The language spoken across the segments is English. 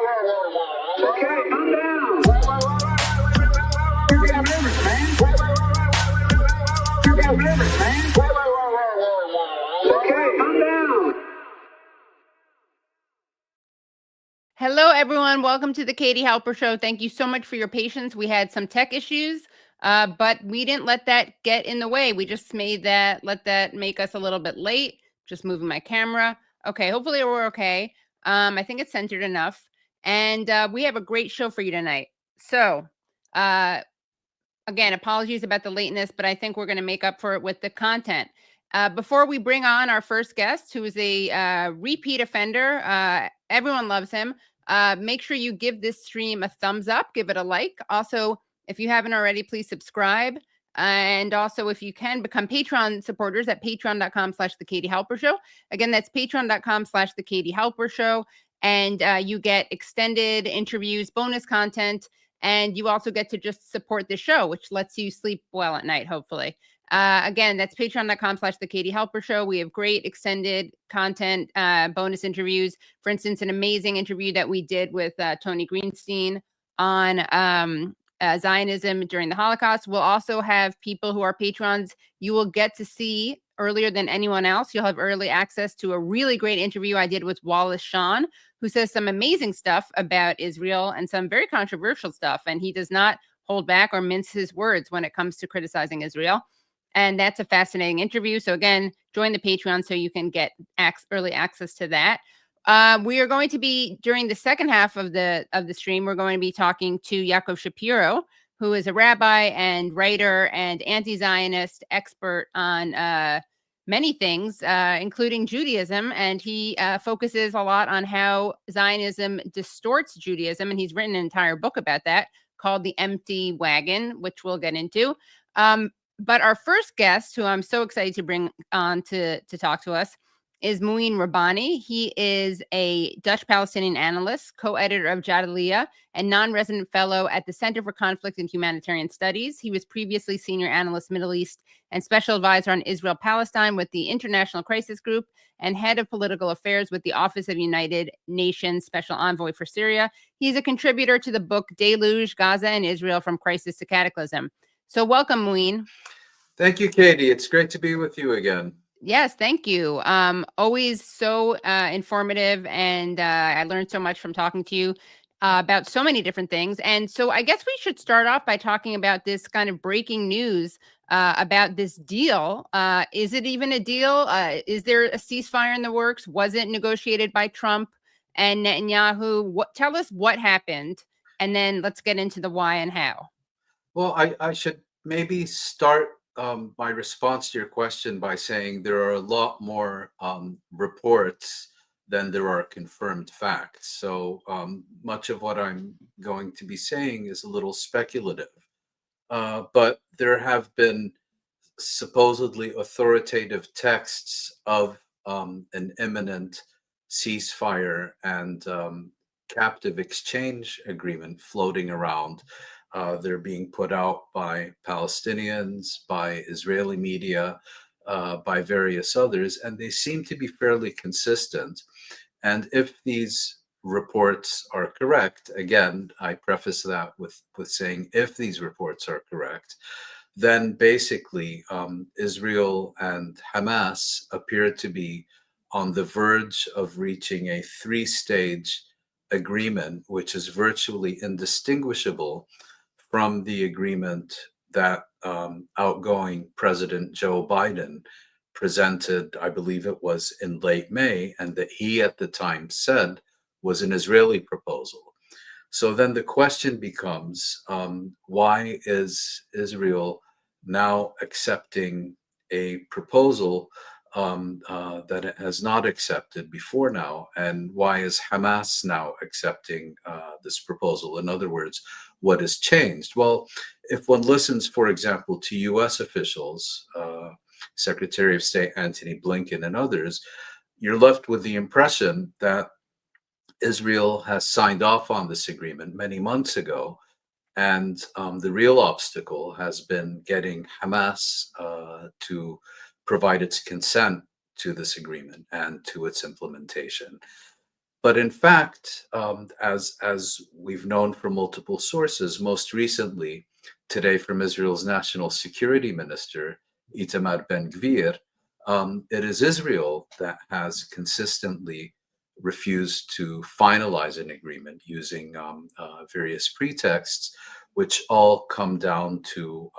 Okay, calm down. You got limits, man. You got limits, man. Okay, calm down. Hello, everyone. Welcome to the Katie Halper Show. Thank you so much for your patience. We had some tech issues, but we didn't let that get in the way. We just let that make us a little bit late. Just moving my camera. Okay, hopefully we're okay. I think it's centered enough. And we have a great show for you tonight. So, again, apologies about the lateness, but I think we're going to make up for it with the content. Before we bring on our first guest, who is a repeat offender, everyone loves him. Make sure you give this stream a thumbs up, give it a like. Also, if you haven't already, please subscribe. And also, if you can, become Patreon supporters at patreon.com/The Katie Halper Show. Again, that's patreon.com/The Katie Halper Show. And you get extended interviews, bonus content, and you also get to just support the show, which lets you sleep well at night, hopefully. Again, that's patreon.com/The Katie Halper Show. We have great extended content, bonus interviews. For instance, an amazing interview that we did with Tony Greenstein on Zionism during the Holocaust. We'll also have people who are patrons. You will get to see earlier than anyone else. You'll have early access to a really great interview I did with Wallace Shawn, who says some amazing stuff about Israel and some very controversial stuff. And he does not hold back or mince his words when it comes to criticizing Israel. And that's a fascinating interview. So again, join the Patreon so you can get early access to that. We are going to be, during the second half of the stream, we're going to be talking to Yaakov Shapiro, who is a rabbi and writer and anti-Zionist expert on many things, including Judaism. And he focuses a lot on how Zionism distorts Judaism. And he's written an entire book about that called The Empty Wagon, which we'll get into. But our first guest, who I'm so excited to bring on to talk to us, is Mouin Rabbani. He is a Dutch Palestinian analyst, co-editor of Jadaliyah, and non-resident fellow at the Center for Conflict and Humanitarian Studies. He was previously senior analyst Middle East and special advisor on Israel-Palestine with the International Crisis Group and head of political affairs with the Office of United Nations Special Envoy for Syria. He's a contributor to the book Deluge, Gaza and Israel from Crisis to Cataclysm. So welcome, Mouin. Thank you, Katie. It's great to be with you again. Yes, thank you. Always so informative, and I learned so much from talking to you about so many different things. And so I guess we should start off by talking about this kind of breaking news about this deal. Is it even a deal? Is there a ceasefire in the works? Was it negotiated by Trump and Netanyahu? Tell us what happened, and then let's get into the why and how. Well, I should maybe start my response to your question by saying there are a lot more reports than there are confirmed facts. So much of what I'm going to be saying is a little speculative. But there have been supposedly authoritative texts of an imminent ceasefire and captive exchange agreement floating around. They're being put out by Palestinians, by Israeli media, by various others, and they seem to be fairly consistent. And if these reports are correct, again, I preface that with saying if these reports are correct, then basically Israel and Hamas appear to be on the verge of reaching a three-stage agreement, which is virtually indistinguishable from the agreement that outgoing President Joe Biden presented, I believe it was in late May, and that he at the time said was an Israeli proposal. So then the question becomes, why is Israel now accepting a proposal that it has not accepted before now? And why is Hamas now accepting this proposal? In other words, what has changed? Well, if one listens, for example, to US officials, Secretary of State Antony Blinken and others, you're left with the impression that Israel has signed off on this agreement many months ago, and the real obstacle has been getting Hamas to provide its consent to this agreement and to its implementation. But in fact, as we've known from multiple sources, most recently today from Israel's National Security Minister, Itamar Ben-Gvir, it is Israel that has consistently refused to finalize an agreement using various pretexts, which all come down to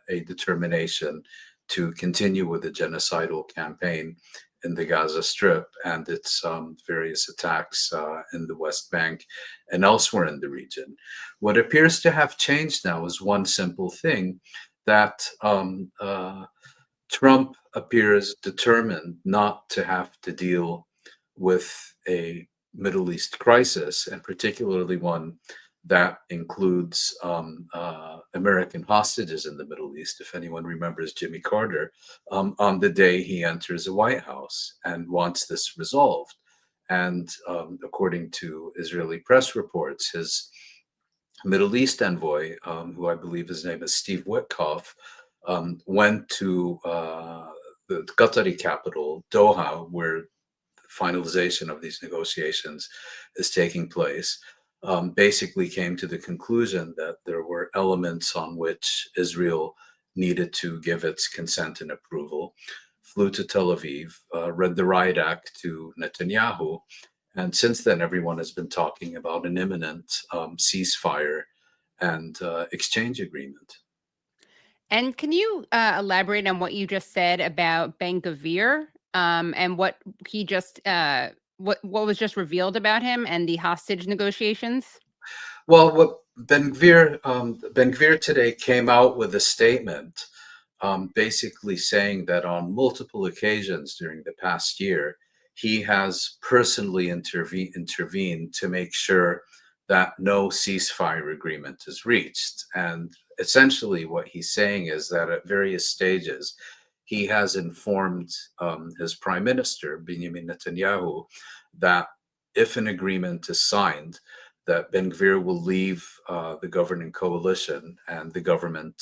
a determination to continue with the genocidal campaign in the Gaza Strip and its various attacks in the West Bank and elsewhere in the region. What appears to have changed now is one simple thing, that Trump appears determined not to have to deal with a Middle East crisis, and particularly one that includes American hostages in the Middle East. If anyone remembers Jimmy Carter, on the day he enters the White House and wants this resolved. And according to Israeli press reports, his Middle East envoy, who I believe his name is Steve Witkoff, went to the Qatari capital, Doha, where the finalization of these negotiations is taking place. Basically came to the conclusion that there were elements on which Israel needed to give its consent and approval, flew to Tel Aviv, read the riot act to Netanyahu, and since then everyone has been talking about an imminent ceasefire and exchange agreement. And can you elaborate on what you just said about Ben-Gvir and what he just what was just revealed about him and the hostage negotiations? Well, what Ben-Gvir today came out with a statement, basically saying that on multiple occasions during the past year, he has personally intervened to make sure that no ceasefire agreement is reached. And essentially, what he's saying is that at various stages, he has informed his prime minister, Benjamin Netanyahu, that if an agreement is signed, that Ben-Gvir will leave the governing coalition and the government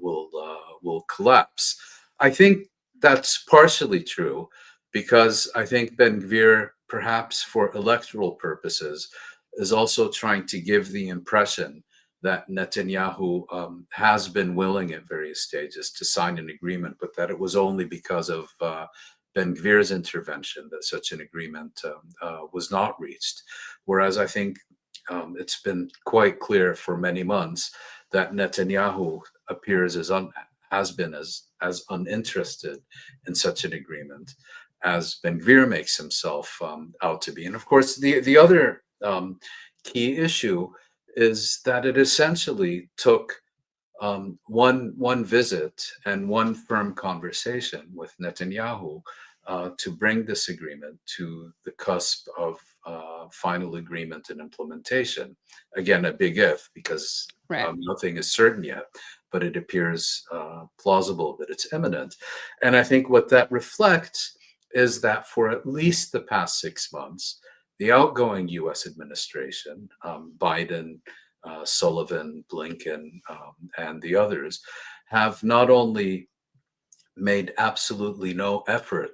will collapse. I think that's partially true, because I think Ben-Gvir, perhaps for electoral purposes, is also trying to give the impression that Netanyahu has been willing at various stages to sign an agreement, but that it was only because of Ben-Gvir's intervention that such an agreement was not reached. Whereas I think it's been quite clear for many months that Netanyahu appears has been as uninterested in such an agreement as Ben-Gvir makes himself out to be. And of course, the other key issue is that it essentially took one visit and one firm conversation with Netanyahu to bring this agreement to the cusp of final agreement and implementation. Again, a big if, because nothing is certain yet, but it appears plausible that it's imminent. And I think what that reflects is that for at least the past 6 months, the outgoing US administration, Biden, Sullivan, Blinken, and the others, have not only made absolutely no effort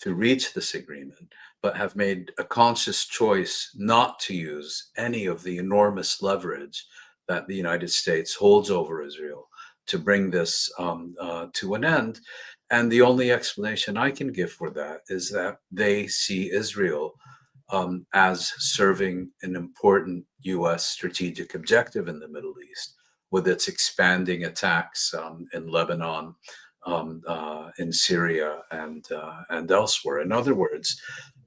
to reach this agreement, but have made a conscious choice not to use any of the enormous leverage that the United States holds over Israel to bring this to an end. And the only explanation I can give for that is that they see Israel as serving an important US strategic objective in the Middle East, with its expanding attacks in Lebanon, in Syria, and elsewhere. In other words,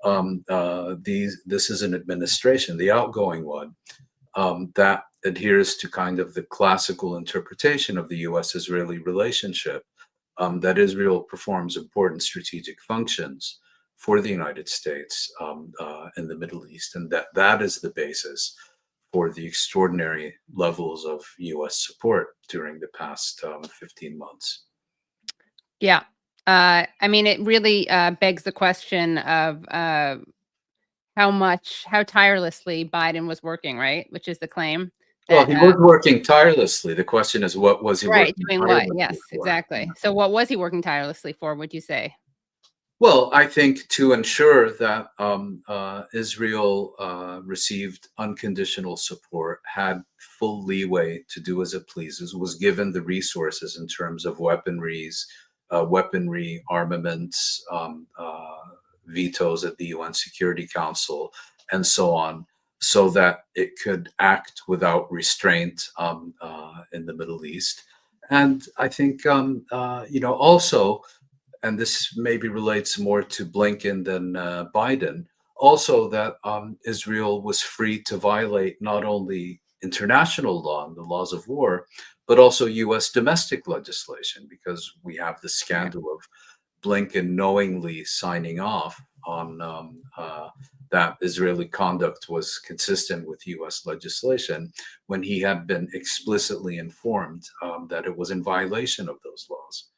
this is an administration, the outgoing one, that adheres to kind of the classical interpretation of the US-Israeli relationship, that Israel performs important strategic functions for the United States in the Middle East, and that is the basis for the extraordinary levels of US support during the past 15 months. Yeah. I mean, it really begs the question of how tirelessly Biden was working, right? Which is the claim. Well, he was working tirelessly. The question is, what was he working doing what? tirelessly Yes, for? exactly. So what was he working tirelessly for, would you say? Well, I think to ensure that Israel received unconditional support, had full leeway to do as it pleases, was given the resources in terms of weaponry, armaments, vetoes at the UN Security Council, and so on, so that it could act without restraint in the Middle East. And I think, also, and this maybe relates more to Blinken than Biden, also that Israel was free to violate not only international law and the laws of war, but also US domestic legislation, because we have the scandal of Blinken knowingly signing off on that Israeli conduct was consistent with US legislation when he had been explicitly informed that it was in violation of those laws.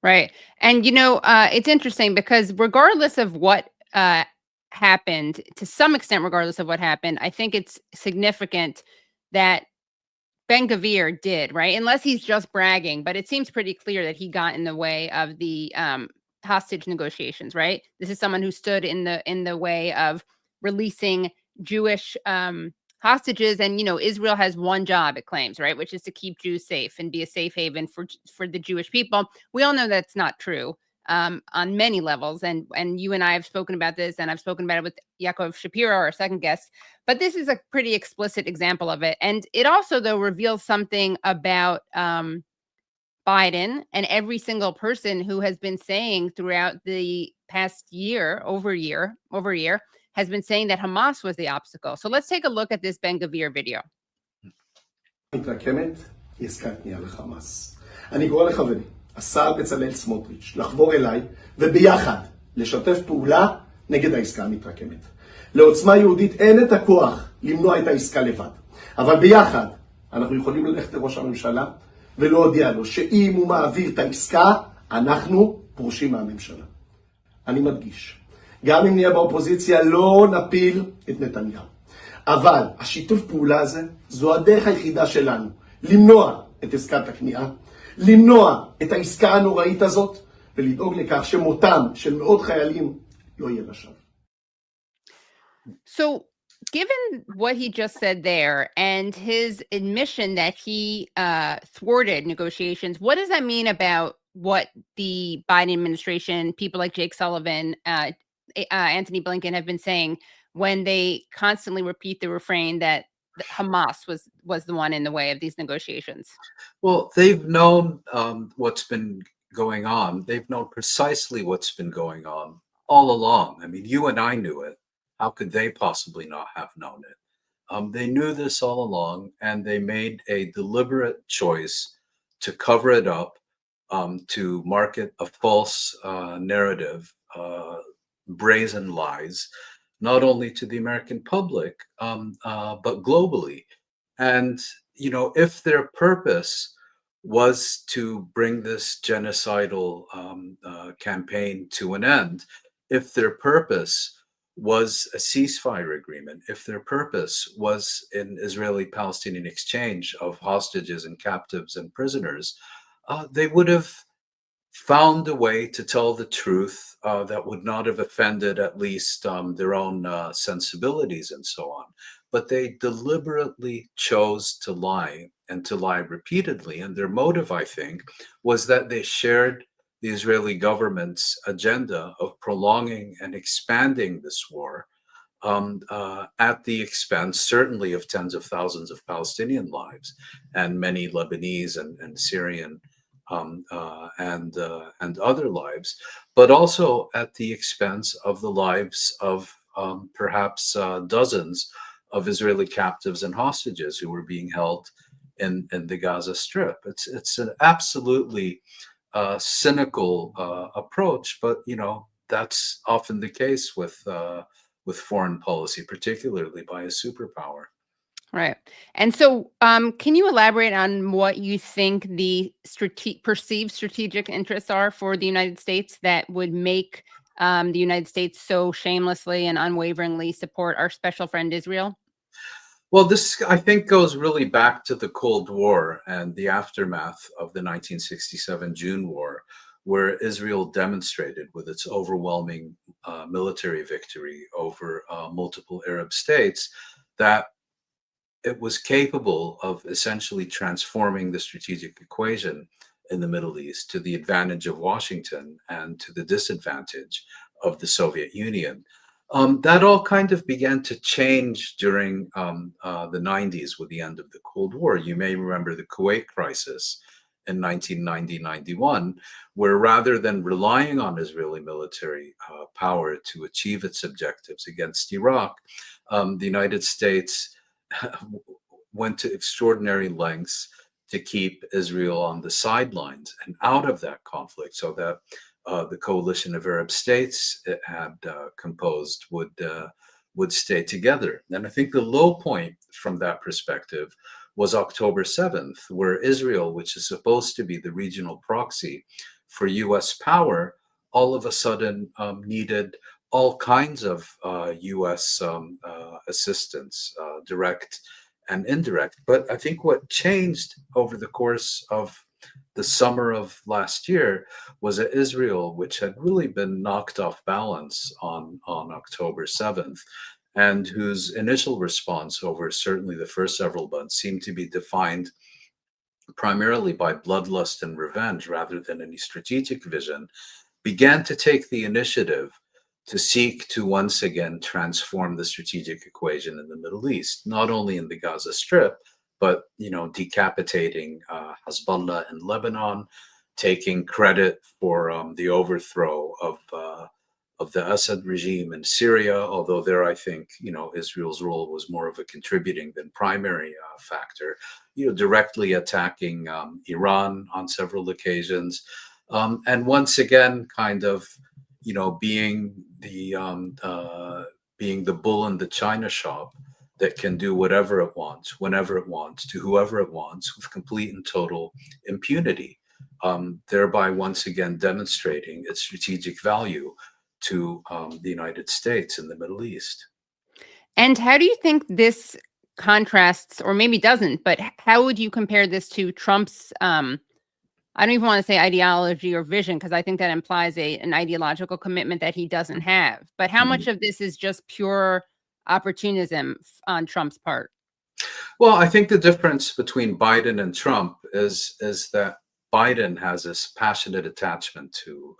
Right. And, it's interesting because regardless of what happened, to some extent, regardless of what happened, I think it's significant that Ben-Gvir did, right? Unless he's just bragging, but it seems pretty clear that he got in the way of the hostage negotiations, right? This is someone who stood in the way of releasing Jewish hostages, and Israel has one job, it claims, right, which is to keep Jews safe and be a safe haven for the Jewish people. We all know that's not true on many levels, and you and I have spoken about this, and I've spoken about it with Yaakov Shapiro, our second guest. But this is a pretty explicit example of it, and it also, though, reveals something about Biden and every single person who has been saying throughout the past year, over a year, has been saying that Hamas was the obstacle. So let's take a look at this Ben-Gvir video. מתרקמת, היא עסקת קנייה לחמאס. אני קורא לחברי, השר בצלאל סמוטריץ', לחבור אליי וביחד לשתף פעולה נגד העסקה המתרקמת. לעוצמה יהודית אין את הכוח למנוע את העסקה לבד. אבל ביחד אנחנו יכולים ללכת לראש הממשלה ולהודיע לו שאם הוא מעביר את העסקה, אנחנו פורשים מהממשלה. אני מדגיש, גם אם נהיה באופוזיציה לא נפיל את נתניהו. אבל השיתוף פעולה הזה זו הדרך היחידה שלנו למנוע את עסקת הכניעה, למנוע את העסקה הנוראית הזאת ולדאוג לכך שמותם של מאות חיילים לא יהיה לשווא. So, given what he just said there and his admission that he thwarted negotiations, what does that mean about what the Biden administration, people like Jake Sullivan, Anthony Blinken have been saying when they constantly repeat the refrain that Hamas was the one in the way of these negotiations? Well, they've known what's been going on. They've known precisely what's been going on all along. I mean, you and I knew it. How could they possibly not have known it? They knew this all along, and they made a deliberate choice to cover it up, to market a false narrative, brazen lies, not only to the American public, but globally. And, if their purpose was to bring this genocidal campaign to an end, if their purpose was a ceasefire agreement, if their purpose was an Israeli-Palestinian exchange of hostages and captives and prisoners, they would have found a way to tell the truth that would not have offended at least their own sensibilities and so on. But they deliberately chose to lie, and to lie repeatedly. And their motive, I think, was that they shared the Israeli government's agenda of prolonging and expanding this war at the expense, certainly, of tens of thousands of Palestinian lives and many Lebanese and Syrian and other lives, but also at the expense of the lives of perhaps dozens of Israeli captives and hostages who were being held in the Gaza Strip. It's an absolutely cynical approach, but that's often the case with foreign policy, particularly by a superpower. Right. And so, can you elaborate on what you think the perceived strategic interests are for the United States that would make the United States so shamelessly and unwaveringly support our special friend Israel? Well, this, I think, goes really back to the Cold War and the aftermath of the 1967 June War, where Israel demonstrated with its overwhelming military victory over multiple Arab states that it was capable of essentially transforming the strategic equation in the Middle East to the advantage of Washington and to the disadvantage of the Soviet Union. That all kind of began to change during the 90s with the end of the Cold War. You may remember the Kuwait crisis in 1990-91, where rather than relying on Israeli military power to achieve its objectives against Iraq, the United States went to extraordinary lengths to keep Israel on the sidelines and out of that conflict, so that the coalition of Arab states it had composed would stay together. And I think the low point from that perspective was October 7th, where Israel, which is supposed to be the regional proxy for US power, all of a sudden needed all kinds of US assistance, direct and indirect. But I think what changed over the course of the summer of last year was that Israel, which had really been knocked off balance on October 7th, and whose initial response over certainly the first several months seemed to be defined primarily by bloodlust and revenge rather than any strategic vision, began to take the initiative to seek to once again transform the strategic equation in the Middle East, not only in the Gaza Strip, but decapitating Hezbollah in Lebanon, taking credit for the overthrow of the Assad regime in Syria, although there I think Israel's role was more of a contributing than primary factor. Directly attacking Iran on several occasions, and once again, kind of being the bull in the china shop that can do whatever it wants, whenever it wants, to whoever it wants, with complete and total impunity, thereby once again demonstrating its strategic value to the United States in the Middle East. And how do you think this contrasts, or maybe doesn't, but how would you compare this to Trump's, I don't even want to say ideology or vision, because I think that implies an ideological commitment that he doesn't have. But how much of this is just pure opportunism on Trump's part? Well, I think the difference between Biden and Trump is that Biden has this passionate attachment to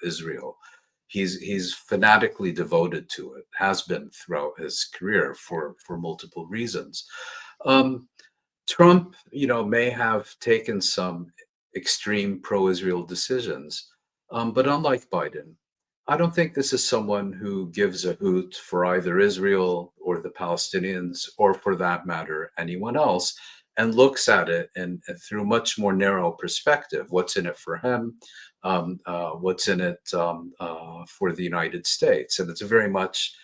Israel. He's fanatically devoted to it, has been throughout his career for multiple reasons. Trump, may have taken some extreme pro-Israel decisions, but unlike Biden, I don't think this is someone who gives a hoot for either Israel or the Palestinians, or for that matter, anyone else, and looks at it through a much more narrow perspective. What's in it for him? What's in it for the United States? And it's very much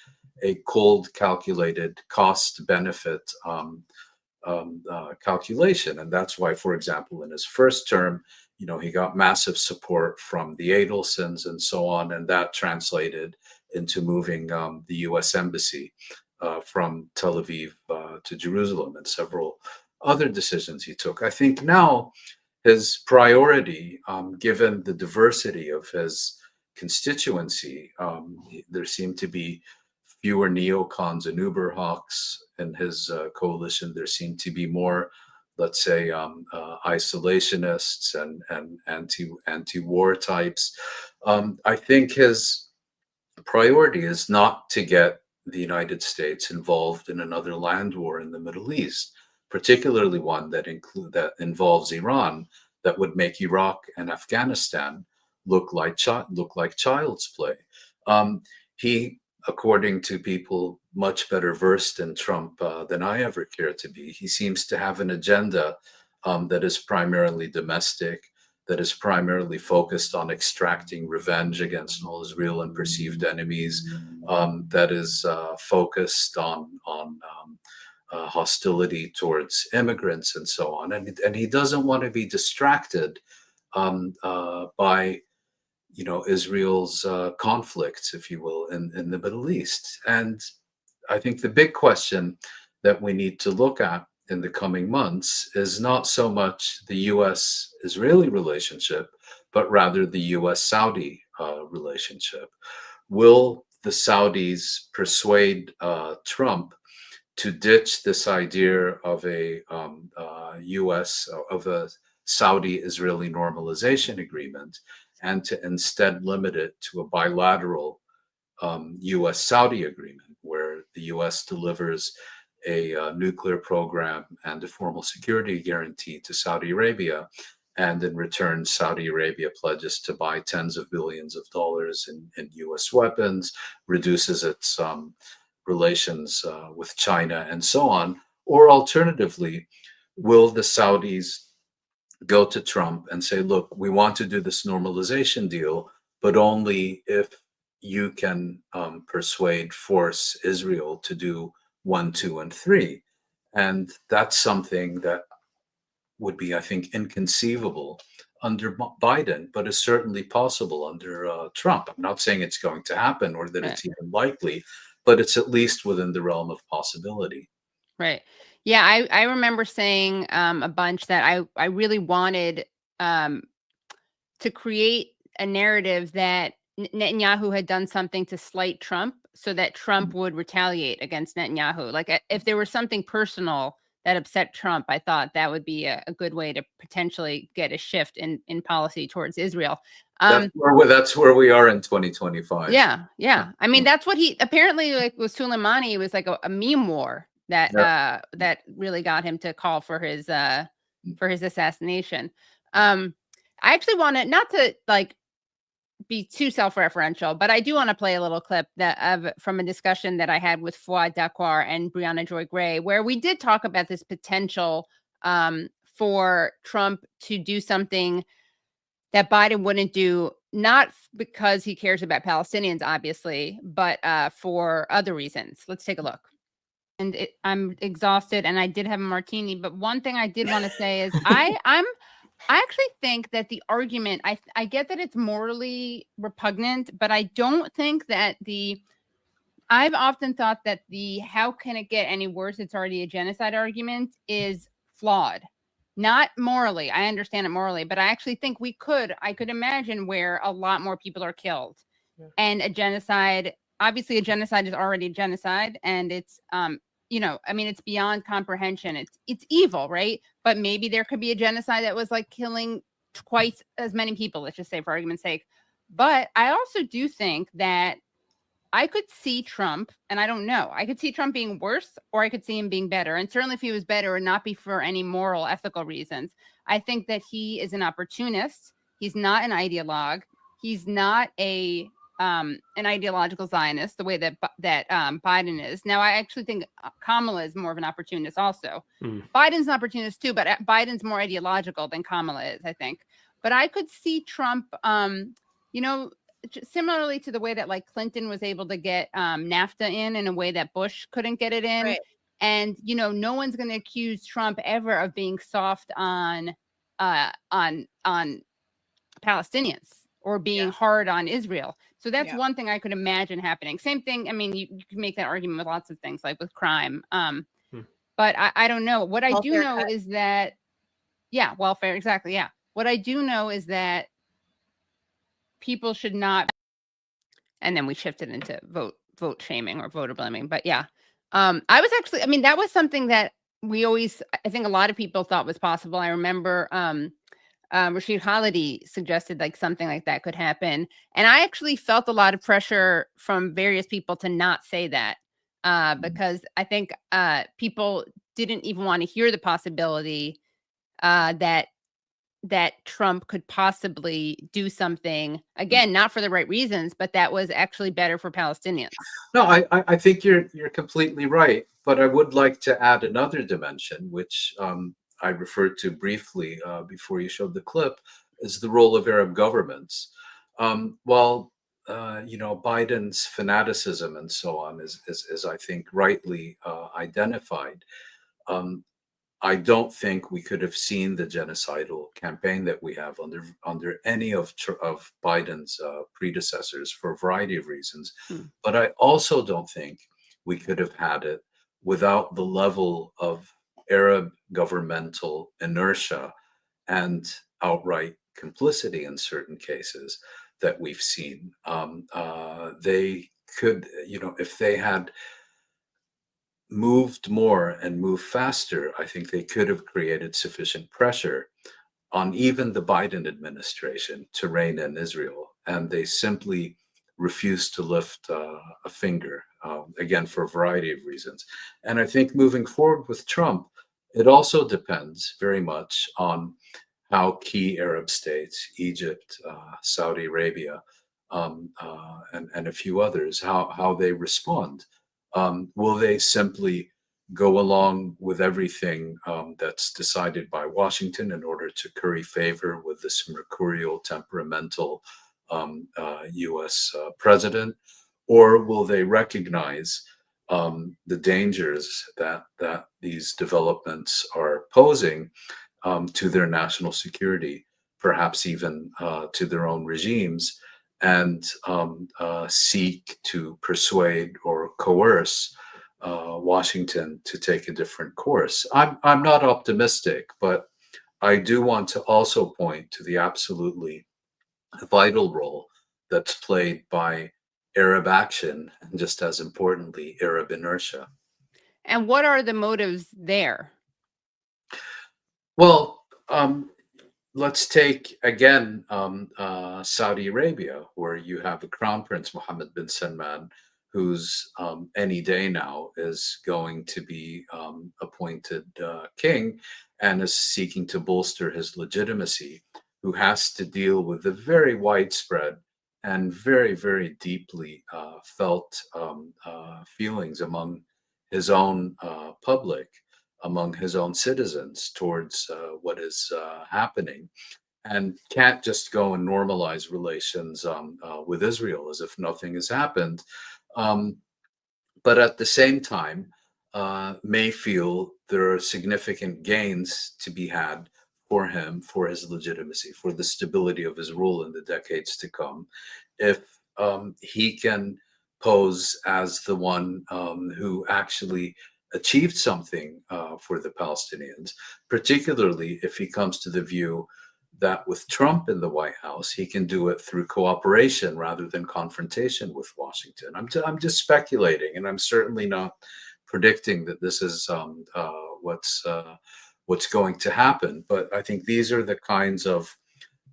a cold, calculated cost-benefit calculation. And that's why, for example, in his first term, he got massive support from the Adelsons and so on, and that translated into moving the U.S. Embassy from Tel Aviv to Jerusalem, and several other decisions he took. I think now his priority, given the diversity of his constituency, there seem to be fewer neocons and Uberhawks in his coalition. There seem to be more, let's say, isolationists and anti-war types. I think his priority is not to get the United States involved in another land war in the Middle East, particularly one that involves Iran, that would make Iraq and Afghanistan look like child's play. He, according to people much better versed in Trump than I ever care to be, he seems to have an agenda that is primarily domestic, that is primarily focused on extracting revenge against all his real and perceived enemies, that is focused on hostility towards immigrants and so on. And he doesn't want to be distracted by Israel's conflicts, if you will, in the Middle East. And I think the big question that we need to look at in the coming months is not so much the US-Israeli relationship, but rather the US-Saudi relationship. Will the Saudis persuade Trump to ditch this idea of a Saudi-Israeli normalization agreement and to instead limit it to a bilateral US-Saudi agreement where the US delivers a nuclear program and a formal security guarantee to Saudi Arabia, and in return, Saudi Arabia pledges to buy tens of billions of dollars in US weapons, reduces its relations with China, and so on? Or alternatively, will the Saudis go to Trump and say, look, we want to do this normalization deal, but only if you can force Israel to do 1, 2, and 3. And that's something that would be, I think, inconceivable under Biden, but is certainly possible under Trump. I'm not saying it's going to happen or that it's even likely, but it's at least within the realm of possibility. Right. Yeah, I remember saying a bunch that I really wanted to create a narrative that Netanyahu had done something to slight Trump so that Trump would retaliate against Netanyahu. Like if there was something personal that upset Trump, I thought that would be a good way to potentially get a shift in policy towards Israel. That's where we are in 2025. Yeah. I mean, that's what he apparently like was Soleimani. It was like a meme war that that really got him to call for his assassination. I actually want to not to like be too self-referential, but I do want to play a little clip from a discussion that I had with Fouad Dakwar and Brianna Joy Gray, where we did talk about this potential for Trump to do something that Biden wouldn't do, not because he cares about Palestinians, obviously, but for other reasons. Let's take a look. And I'm exhausted, and I did have a martini, but one thing I did want to say is I actually think that the argument, I get that it's morally repugnant, but I don't think that I've often thought that the how can it get any worse, it's already a genocide argument is flawed. Not morally. I understand it morally, but I actually think I could imagine where a lot more people are killed. Yeah. And a genocide, obviously a genocide is already a genocide, and it's I mean, it's beyond comprehension. It's evil, right? But maybe there could be a genocide that was like killing twice as many people, let's just say for argument's sake. But I also do think that I could see Trump, and I don't know, I could see Trump being worse, or I could see him being better. And certainly if he was better, it would not be for any moral, ethical reasons. I think that he is an opportunist. He's not an ideologue. He's not an ideological Zionist, the way that Biden is. Now, I actually think Kamala is more of an opportunist also. Biden's an opportunist too, but Biden's more ideological than Kamala is, I think. But I could see Trump, similarly to the way that like Clinton was able to get NAFTA in a way that Bush couldn't get it in. Right. And, no one's going to accuse Trump ever of being soft on Palestinians or being hard on Israel. So that's one thing I could imagine happening. Same thing. I mean, you can make that argument with lots of things, like with crime. But I don't know. What I do know is that, welfare. Exactly. Yeah. What I do know is that people should not. And then we shifted into vote shaming or voter blaming. But I was actually, I mean, that was something that I think a lot of people thought was possible. I remember Rashid Khalidi suggested like something like that could happen. And I actually felt a lot of pressure from various people to not say that because I think people didn't even want to hear the possibility that Trump could possibly do something, again, not for the right reasons, but that was actually better for Palestinians. No, I think you're completely right. But I would like to add another dimension, which I referred to briefly before you showed the clip, is the role of Arab governments. While Biden's fanaticism and so on is I think rightly identified, I don't think we could have seen the genocidal campaign that we have under any of Biden's predecessors for a variety of reasons. But I also don't think we could have had it without the level of Arab governmental inertia and outright complicity in certain cases that we've seen. They could, if they had moved more and moved faster, I think they could have created sufficient pressure on even the Biden administration to rein in Israel. And they simply refused to lift a finger, again, for a variety of reasons. And I think moving forward with Trump, it also depends very much on how key Arab states, Egypt, Saudi Arabia, and a few others, how they respond. Will they simply go along with everything that's decided by Washington in order to curry favor with this mercurial, temperamental US president? Or will they recognize the dangers that these developments are posing to their national security, perhaps even to their own regimes, and seek to persuade or coerce Washington to take a different course? I'm not optimistic, but I do want to also point to the absolutely vital role that's played by Arab action, and just as importantly, Arab inertia. And what are the motives there? Well, let's take again Saudi Arabia, where you have the Crown Prince Mohammed bin Salman, who's any day now is going to be appointed king and is seeking to bolster his legitimacy, who has to deal with the very widespread and very, very deeply felt feelings among his own public, among his own citizens towards what is happening, and can't just go and normalize relations with Israel as if nothing has happened. But at the same time, may feel there are significant gains to be had for him, for his legitimacy, for the stability of his rule in the decades to come, if he can pose as the one who actually achieved something for the Palestinians, particularly if he comes to the view that with Trump in the White House, he can do it through cooperation rather than confrontation with Washington. I'm just speculating, and I'm certainly not predicting that this is what's going to happen. But I think these are the kinds of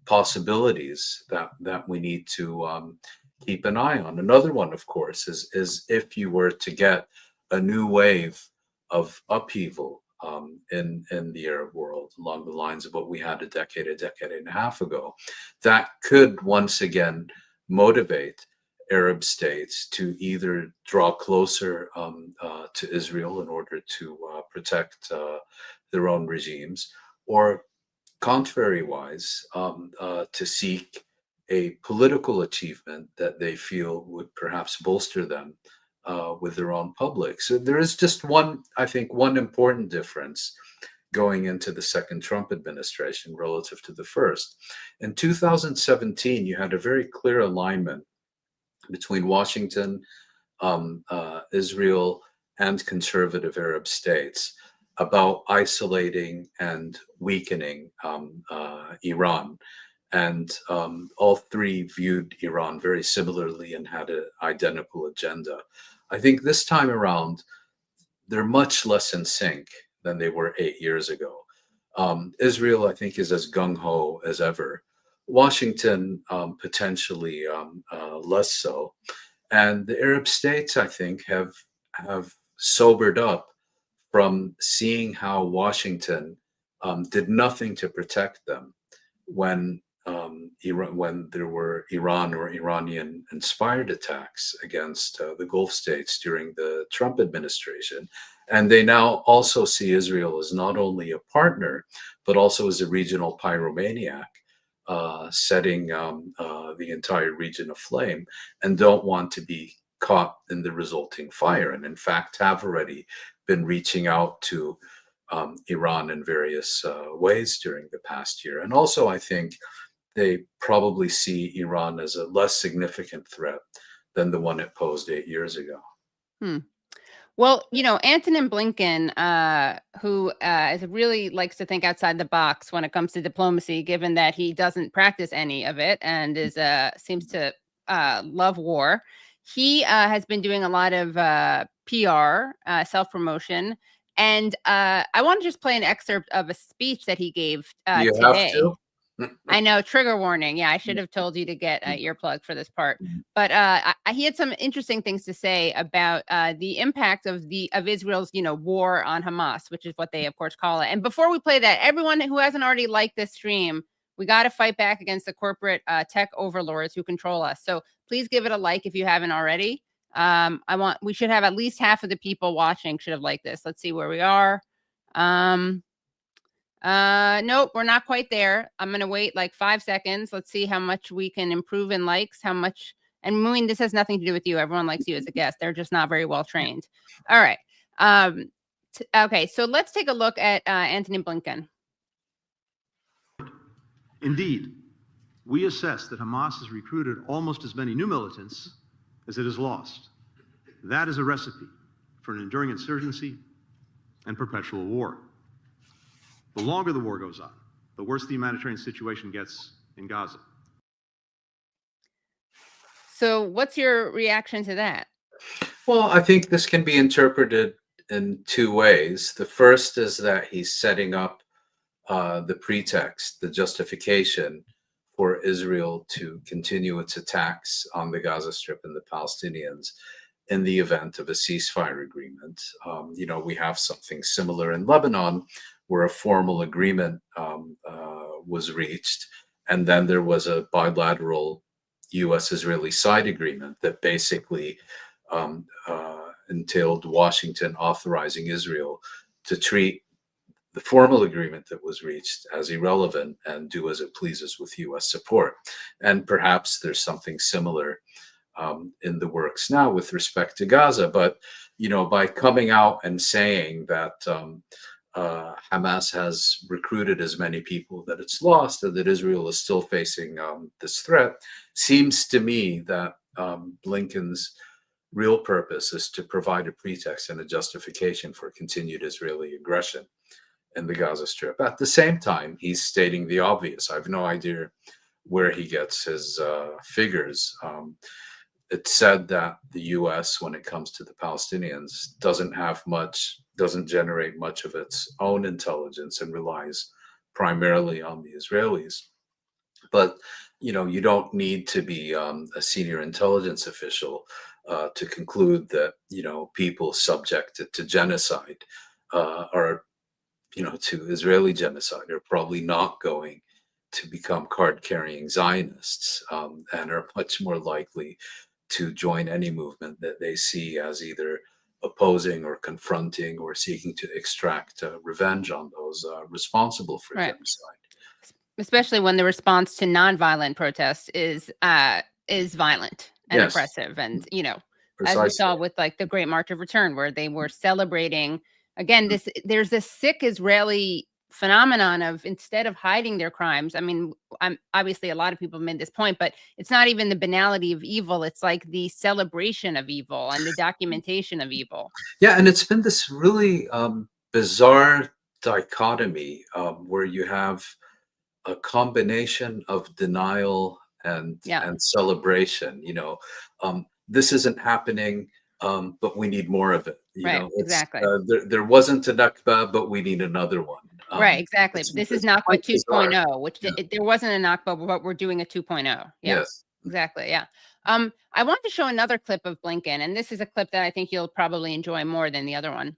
possibilities that we need to keep an eye on. Another one, of course, is if you were to get a new wave of upheaval in the Arab world along the lines of what we had a decade and a half ago, that could once again motivate Arab states to either draw closer to Israel in order to protect their own regimes, or contrary-wise, to seek a political achievement that they feel would perhaps bolster them with their own public. So there is just one important difference going into the second Trump administration relative to the first. In 2017, you had a very clear alignment between Washington, Israel, and conservative Arab states about isolating and weakening Iran. And all three viewed Iran very similarly and had an identical agenda. I think this time around, they're much less in sync than they were 8 years ago. Israel, I think, is as gung-ho as ever. Washington, potentially less so. And the Arab states, I think, have sobered up from seeing how Washington did nothing to protect them when there were Iran or Iranian-inspired attacks against the Gulf states during the Trump administration. And they now also see Israel as not only a partner, but also as a regional pyromaniac, setting the entire region aflame, and don't want to be caught in the resulting fire. And in fact, have already been reaching out to Iran in various ways during the past year. And also, I think they probably see Iran as a less significant threat than the one it posed 8 years ago. Well, Antonin Blinken, who really likes to think outside the box when it comes to diplomacy, given that he doesn't practice any of it and seems to love war. He has been doing a lot of PR, self-promotion, and I want to just play an excerpt of a speech that he gave You have today. to? I know, trigger warning. Yeah, I should have told you to get an earplug for this part. But he had some interesting things to say about the impact of Israel's, war on Hamas, which is what they, of course, call it. And before we play that, everyone who hasn't already liked this stream, we got to fight back against the corporate tech overlords who control us. So please give it a like if you haven't already. We should have at least half of the people watching should have liked this. Let's see where we are. Nope, we're not quite there. I'm going to wait like 5 seconds. Let's see how much we can improve in likes, how much. And Mouin, this has nothing to do with you. Everyone likes you as a guest. They're just not very well trained. All right. Okay, so let's take a look at Anthony Blinken. Indeed, we assess that Hamas has recruited almost as many new militants as it has lost. That is a recipe for an enduring insurgency and perpetual war. The longer the war goes on, the worse the humanitarian situation gets in Gaza. So what's your reaction to that? Well, I think this can be interpreted in two ways. The first is that he's setting up the pretext, the justification for Israel to continue its attacks on the Gaza Strip and the Palestinians in the event of a ceasefire agreement. We have something similar in Lebanon, where a formal agreement was reached, and then there was a bilateral U.S.-Israeli side agreement that basically entailed Washington authorizing Israel to treat the formal agreement that was reached as irrelevant and do as it pleases with U.S. support. And perhaps there's something similar in the works now with respect to Gaza. But, by coming out and saying that Hamas has recruited as many people that it's lost, and that Israel is still facing this threat, seems to me that Blinken's real purpose is to provide a pretext and a justification for continued Israeli aggression in the Gaza Strip. At the same time, he's stating the obvious. I have no idea where he gets his figures. It's said that the U.S., when it comes to the Palestinians, doesn't generate much of its own intelligence and relies primarily on the Israelis. But, you don't need to be a senior intelligence official to conclude that, people subjected to genocide to Israeli genocide are probably not going to become card-carrying Zionists and are much more likely to join any movement that they see as either opposing or confronting or seeking to extract revenge on those responsible for genocide. Especially when the response to nonviolent protests is violent and oppressive. And, Precisely. As we saw with like the Great March of Return, where they were celebrating, again, there's this sick Israeli phenomenon of, instead of hiding their crimes, obviously a lot of people made this point, but it's not even the banality of evil. It's like the celebration of evil and the documentation of evil. Yeah, and it's been this really bizarre dichotomy where you have a combination of denial and celebration. This isn't happening, but we need more of it. Exactly. There wasn't a Nakba, but we need another one. Right, exactly. This is Nakba 2.0, which there wasn't a Nakba, but we're doing a 2.0. Yes. Exactly. Yeah. I want to show another clip of Blinken, and this is a clip that I think you'll probably enjoy more than the other one.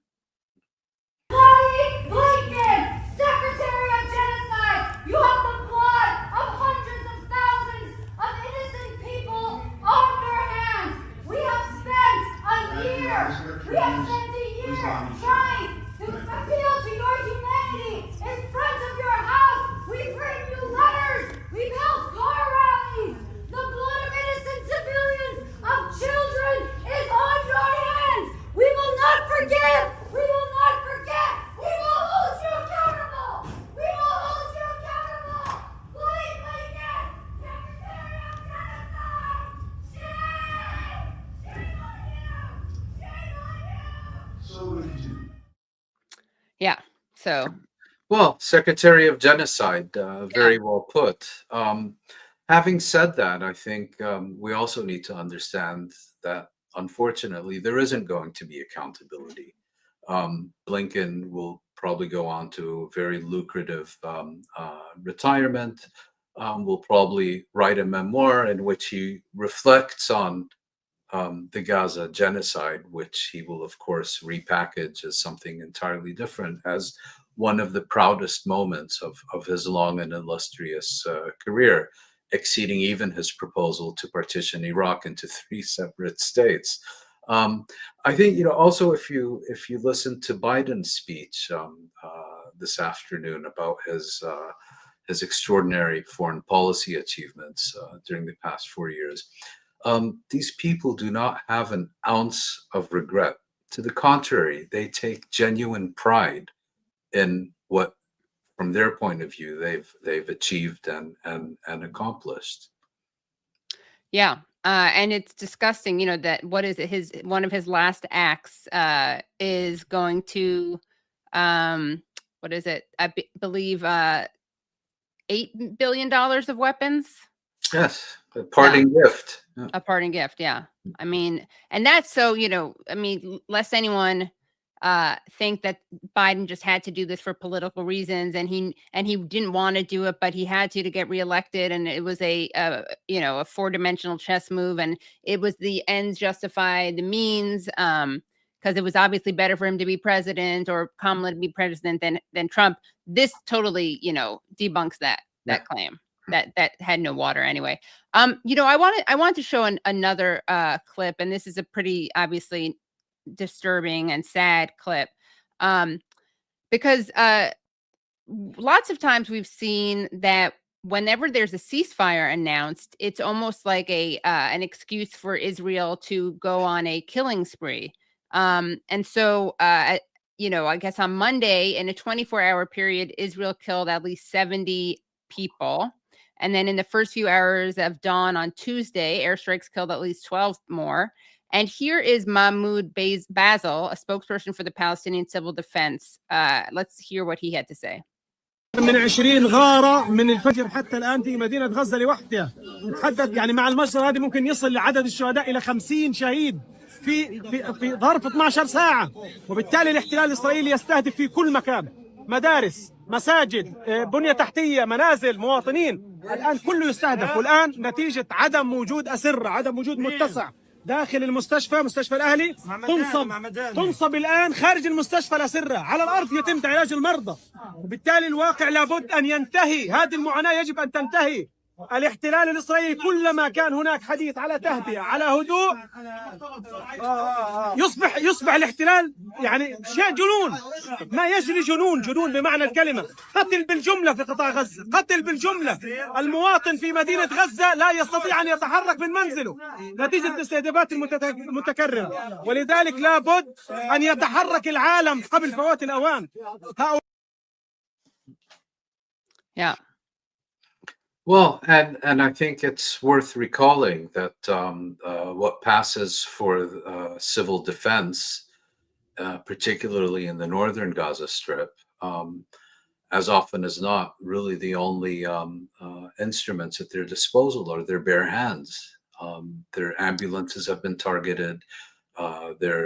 Blinken, Secretary of Genocide, you have the blood of hundreds of thousands of innocent people on your hands. We have spent a year trying to appeal to your humanity in front of your house. We've written you letters. We've held car rallies. The blood of innocent civilians, of children, is on your hands. We will not forgive. We will not forget. We will hold you accountable. We will hold you accountable. Blinken, Secretary of Genocide. Shame! Shame on you! Shame on you! Yeah. So Well, Secretary of Genocide, very well put. Having said that, I think we also need to understand that unfortunately there isn't going to be accountability. Blinken will probably go on to a very lucrative retirement. Will probably write a memoir in which he reflects on the Gaza genocide, which he will, of course, repackage as something entirely different, as one of the proudest moments of his long and illustrious career, exceeding even his proposal to partition Iraq into 3 separate states. I think, also if you listen to Biden's speech this afternoon about his extraordinary foreign policy achievements during the past 4 years, these people do not have an ounce of regret. To the contrary, they take genuine pride in what, from their point of view, they've achieved and accomplished. yeah. And it's disgusting, that what is it? One of his last acts is going to what is it? I believe $8 billion of weapons. Yes, a parting gift. Yeah. A parting gift, yeah. I mean, and that's so, lest anyone think that Biden just had to do this for political reasons, and he didn't want to do it, but he had to get reelected, and it was a 4-dimensional chess move, and it was the ends justify the means, because it was obviously better for him to be president, or Kamala to be president, than Trump. This totally, debunks that claim. That had no water anyway. I want to show another clip, and this is a pretty obviously disturbing and sad clip, because lots of times we've seen that whenever there's a ceasefire announced, it's almost like an excuse for Israel to go on a killing spree. And so, I guess on Monday, in a 24-hour period, Israel killed at least 70 people. And then in the first few hours of dawn on Tuesday, airstrikes killed at least 12 more. And here is Mahmoud Basel, a spokesperson for the Palestinian Civil Defense. Let's hear what he had to say. من 20 غارة من الفجر حتى الآن في مدينة غزة لوحدها، نتحدث يعني مع المجزرة هذه ممكن يصل لعدد الشهداء إلى 50 شهيد في ظرف 12 ساعة، وبالتالي الاحتلال الإسرائيلي يستهدف في كل مكان، مدارس، مساجد، بنية تحتية، منازل، مواطنين، الآن كله يستهدف، والآن نتيجة عدم وجود أسرة، عدم وجود متسع داخل المستشفى، مستشفى الأهلي، تنصب الآن خارج المستشفى الأسرة، على الأرض يتم علاج المرضى، وبالتالي الواقع لابد أن ينتهي، هذه المعاناة يجب أن تنتهي. الاحتلال الإسرائيلي كلما كان هناك حديث على تهدئة، على هدوء، يصبح الاحتلال يعني شيء جنون، ما يجري جنون بمعنى الكلمة. قتل بالجملة في قطاع غزة، قتل بالجملة. المواطن في مدينة غزة لا يستطيع أن يتحرك من منزله نتيجة الاستهدافات المتكررة، ولذلك لابد أن يتحرك العالم قبل فوات الأوان. Yeah. Well, and I think it's worth recalling that what passes for civil defense, particularly in the northern Gaza Strip, as often as not, really the only instruments at their disposal are their bare hands. Their ambulances have been targeted. Their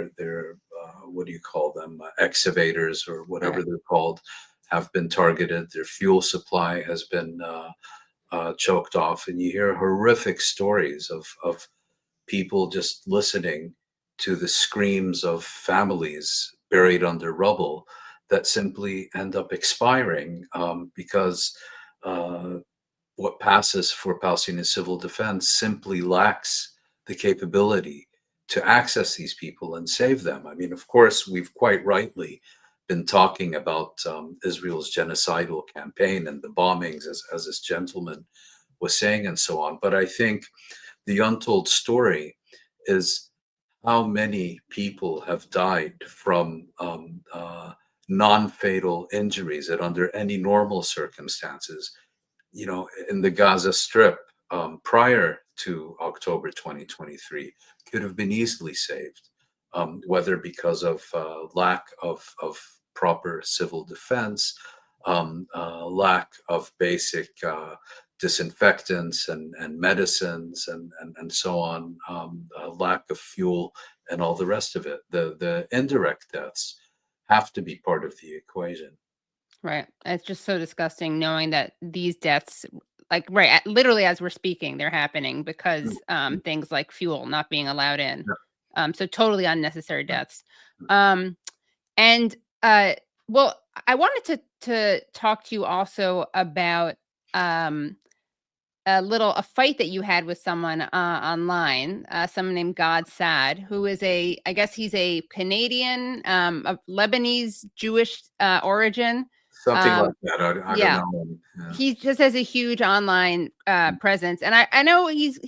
what do you call them? Excavators or whatever they're called have been targeted. Their fuel supply has been choked off, and you hear horrific stories of people just listening to the screams of families buried under rubble that simply end up expiring because what passes for Palestinian civil defense simply lacks the capability to access these people and save them. I mean, of course, we've quite rightly been talking about Israel's genocidal campaign and the bombings, as this gentleman was saying, and so on. But I think the untold story is how many people have died from non-fatal injuries that, under any normal circumstances, in the Gaza Strip prior to October 2023, could have been easily saved. Whether because of lack of proper civil defense, lack of basic disinfectants and medicines and so on, lack of fuel and all the rest of it. The indirect deaths have to be part of the equation. Right. It's just so disgusting knowing that these deaths, like, literally as we're speaking, they're happening because things like fuel not being allowed in. So totally unnecessary deaths. And well, I wanted to talk to you also about a fight that you had with someone online, someone named Saad, who is I guess he's a Canadian, of Lebanese Jewish origin. Something like that. I yeah. don't know. Yeah. He just has a huge online presence, and I know he's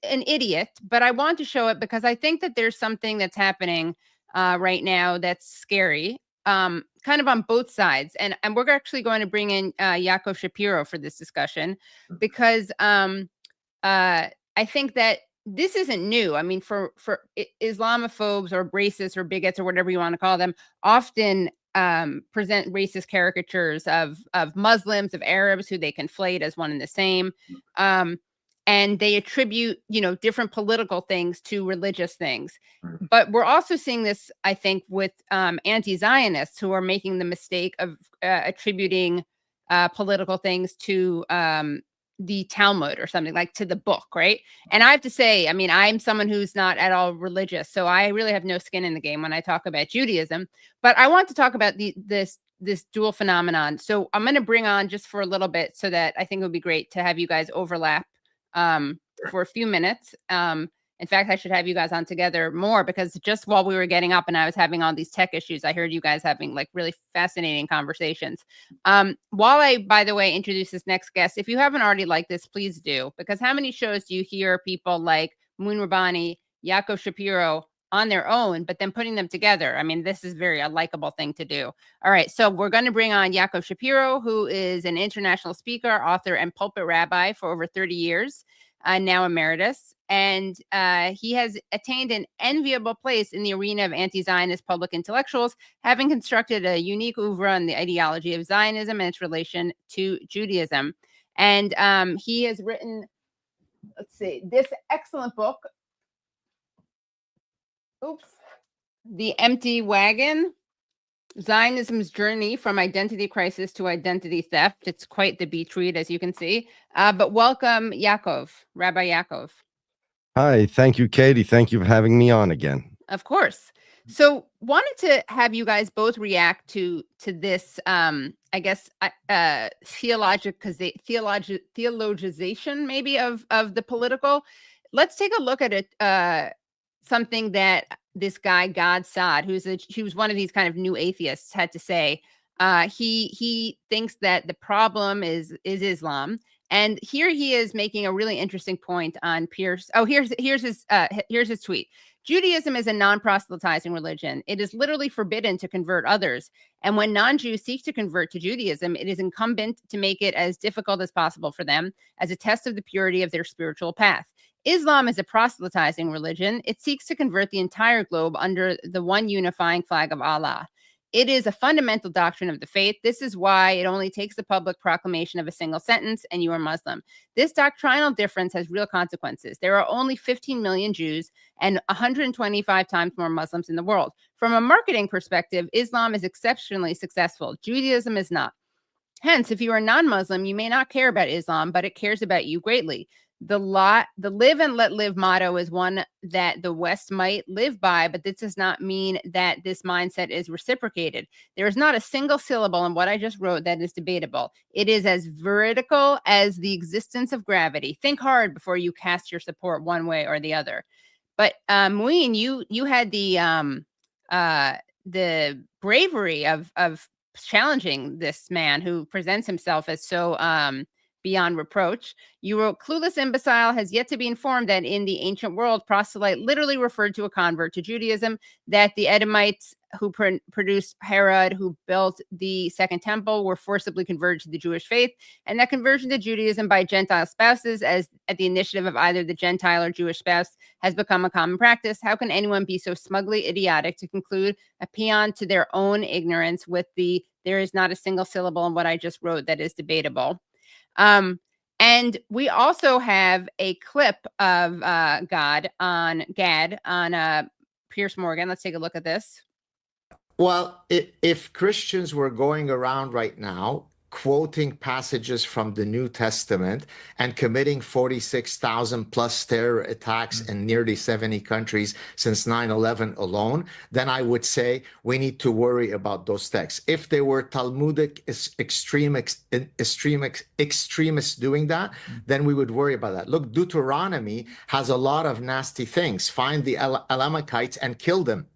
an idiot, but I want to show it because I think that there's something that's happening right now that's scary, kind of on both sides, and we're actually going to bring in Yaakov Shapiro for this discussion because I think that this isn't new. I mean, for Islamophobes or racists or bigots or whatever you want to call them, often present racist caricatures of Muslims, of Arabs, who they conflate as one and the same. And they attribute, different political things to religious things. But we're also seeing this, I think, with anti-Zionists who are making the mistake of attributing political things to the Talmud or something, like to the book, right? And I have to say, I mean, I'm someone who's not at all religious, so I really have no skin in the game when I talk about Judaism. But I want to talk about this dual phenomenon. So I'm going to bring on just for a little bit, so that I think it would be great to have you guys overlap for a few minutes. In fact, I should have you guys on together more, because just while we were getting up and I was having all these tech issues, I heard you guys having like really fascinating conversations. While I, by the way, introduce this next guest, if you haven't already liked this, please do, because how many shows do you hear people like Mouin Rabbani, Yaakov Shapiro on their own, but then putting them together? I mean, this is a likable thing to do. All right, so we're going to bring on Yaakov Shapiro, who is an international speaker, author, and pulpit rabbi for over 30 years, now emeritus. And he has attained an enviable place in the arena of anti-Zionist public intellectuals, having constructed a unique oeuvre on the ideology of Zionism and its relation to Judaism. And he has written, this excellent book, The Empty Wagon, Zionism's Journey from Identity Crisis to Identity Theft. It's quite the beach read, as you can see. But welcome, Yaakov, Rabbi Yaakov. Hi, thank you, Katie. Thank you for having me on again. Of course. So wanted to have you guys both react to this, I guess, theologization maybe of the political. Let's take a look at it. Something that this guy, Saad, he was one of these kind of new atheists, had to say. He thinks that the problem is Islam. And here he is making a really interesting point on Piers. Oh, here's his tweet. Judaism is a non-proselytizing religion. It is literally forbidden to convert others. And when non-Jews seek to convert to Judaism, it is incumbent to make it as difficult as possible for them, as a test of the purity of their spiritual path. Islam is a proselytizing religion. It seeks to convert the entire globe under the one unifying flag of Allah. It is a fundamental doctrine of the faith. This is why it only takes the public proclamation of a single sentence and you are Muslim. This doctrinal difference has real consequences. There are only 15 million Jews and 125 times more Muslims in the world. From a marketing perspective, Islam is exceptionally successful. Judaism is not. Hence, if you are non-Muslim, you may not care about Islam, but it cares about you greatly. The live and let live motto is one that the West might live by, but this does not mean that this mindset is reciprocated. There is not a single syllable in what I just wrote that is debatable. It is as veridical as the existence of gravity. Think hard before you cast your support one way or the other. But Mouin, you had the bravery of challenging this man who presents himself as so beyond reproach. You wrote, clueless imbecile has yet to be informed that in the ancient world, proselyte literally referred to a convert to Judaism, that the Edomites who produced Herod, who built the Second Temple, were forcibly converted to the Jewish faith, and that conversion to Judaism by Gentile spouses, as at the initiative of either the Gentile or Jewish spouse, has become a common practice. How can anyone be so smugly idiotic to conclude a paean to their own ignorance with the "there is not a single syllable in what I just wrote that is debatable"? And we also have a clip of Gad on Piers Morgan. Let's take a look at this. Well, if Christians were going around right now quoting passages from the New Testament and committing 46,000 plus terror attacks in nearly 70 countries since 9/11 alone, then I would say we need to worry about those texts. If they were Talmudic extremists doing that, then we would worry about that. Look, Deuteronomy has a lot of nasty things. Find the Elamites and kill them.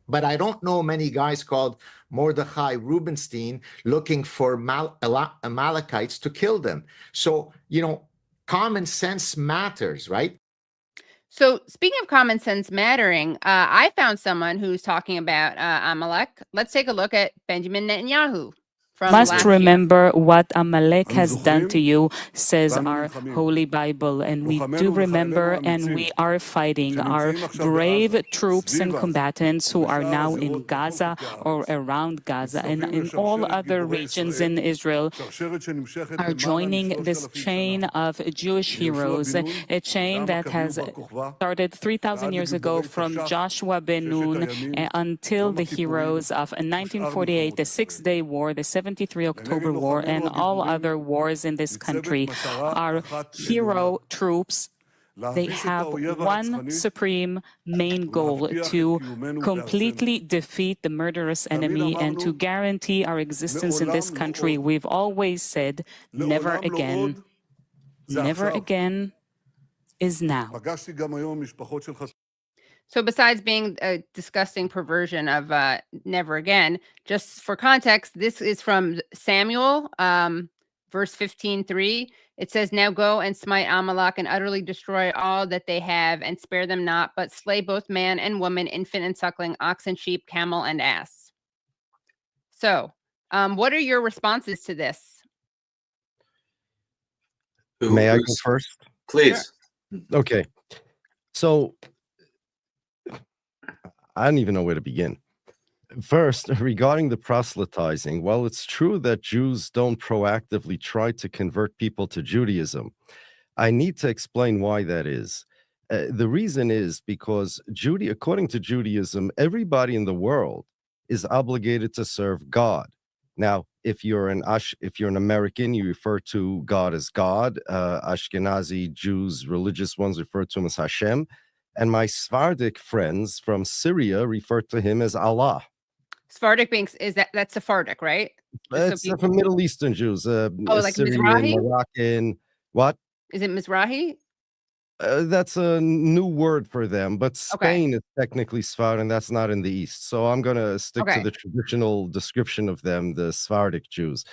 But I don't know many guys called Mordechai Rubenstein looking for Amalekites to kill them. So, common sense matters, right? So speaking of common sense mattering, I found someone who's talking about Amalek. Let's take a look at Benjamin Netanyahu. Must remember what Amalek has done to you, says our Holy Bible, and we do remember, and we are fighting. Our brave troops and combatants who are now in Gaza or around Gaza and in all other regions in Israel are joining this chain of Jewish heroes, a chain that has started 3,000 years ago from Joshua ben Nun until the heroes of 1948, the Six-Day War, the 73 October War, and all other wars in this country. Our hero troops, they have one supreme main goal: to completely defeat the murderous enemy and to guarantee our existence in this country. We've always said, never again. Never again is now. So besides being a disgusting perversion of never again, just for context, this is from Samuel, verse 15:3. It says, "Now go and smite Amalek and utterly destroy all that they have, and spare them not, but slay both man and woman, infant and suckling, ox and sheep, camel and ass." So what are your responses to this? May I go first? Please. Sure. Okay. So I don't even know where to begin. First, regarding the proselytizing, well, it's true that Jews don't proactively try to convert people to Judaism. I need to explain why that is. The reason is because according to Judaism, everybody in the world is obligated to serve God. Now, if you're an American, you refer to God as God. Ashkenazi Jews, religious ones, refer to him as Hashem. And my Sephardic friends from Syria refer to him as Allah. Sephardic being, that's Sephardic, right? It's for Middle Eastern Jews. like Syrian, Mizrahi? Moroccan. What? Is it Mizrahi? That's a new word for them, but Spain is technically Sephardic, and that's not in the East. So I'm going to stick to the traditional description of them, the Sephardic Jews.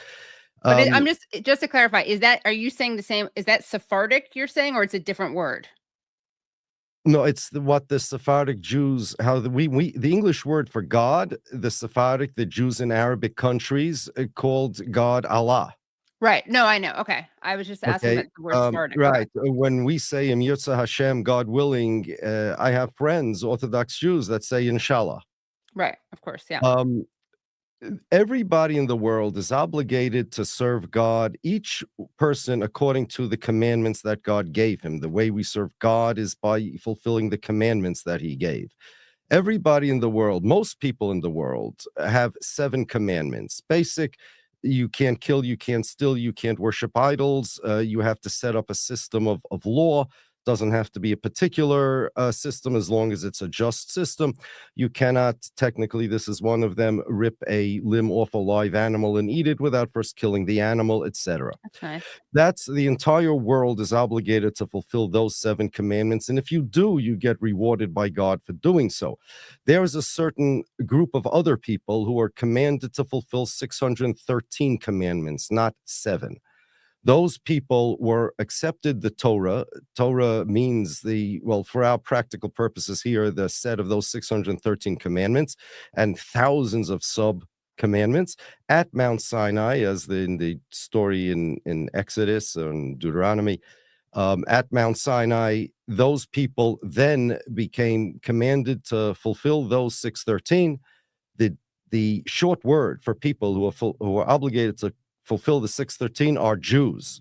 But I'm just to clarify, are you saying the same? Is that Sephardic you're saying, or it's a different word? No, it's what the Sephardic Jews, the English word for God, the Sephardic, the Jews in Arabic countries called God Allah. Right. No, I know. Okay. I was just asking about the word Sephardic. Right. When we say Im Yirtzeh Hashem, God willing, I have friends, Orthodox Jews, that say Inshallah. Right. Of course. Yeah. Everybody in the world is obligated to serve God, each person according to the commandments that God gave him. The way we serve God is by fulfilling the commandments that he gave. Everybody in the world, most people in the world, have 7 commandments. Basic: you can't kill, you can't steal, you can't worship idols, you have to set up a system of law. Doesn't have to be a particular system as long as it's a just system. You cannot, technically, this is one of them, rip a limb off a live animal and eat it without first killing the animal, etc. That's nice. That's the entire world is obligated to fulfill those 7 commandments. And if you do, you get rewarded by God for doing so. There is a certain group of other people who are commanded to fulfill 613 commandments, not 7. Those people were accepted the Torah. Torah means for our practical purposes here, the set of those 613 commandments and thousands of sub-commandments at Mount Sinai, as in the story in Exodus and Deuteronomy. At Mount Sinai, those people then became commanded to fulfill those 613. The short word for people who are obligated to fulfill the 613 are Jews.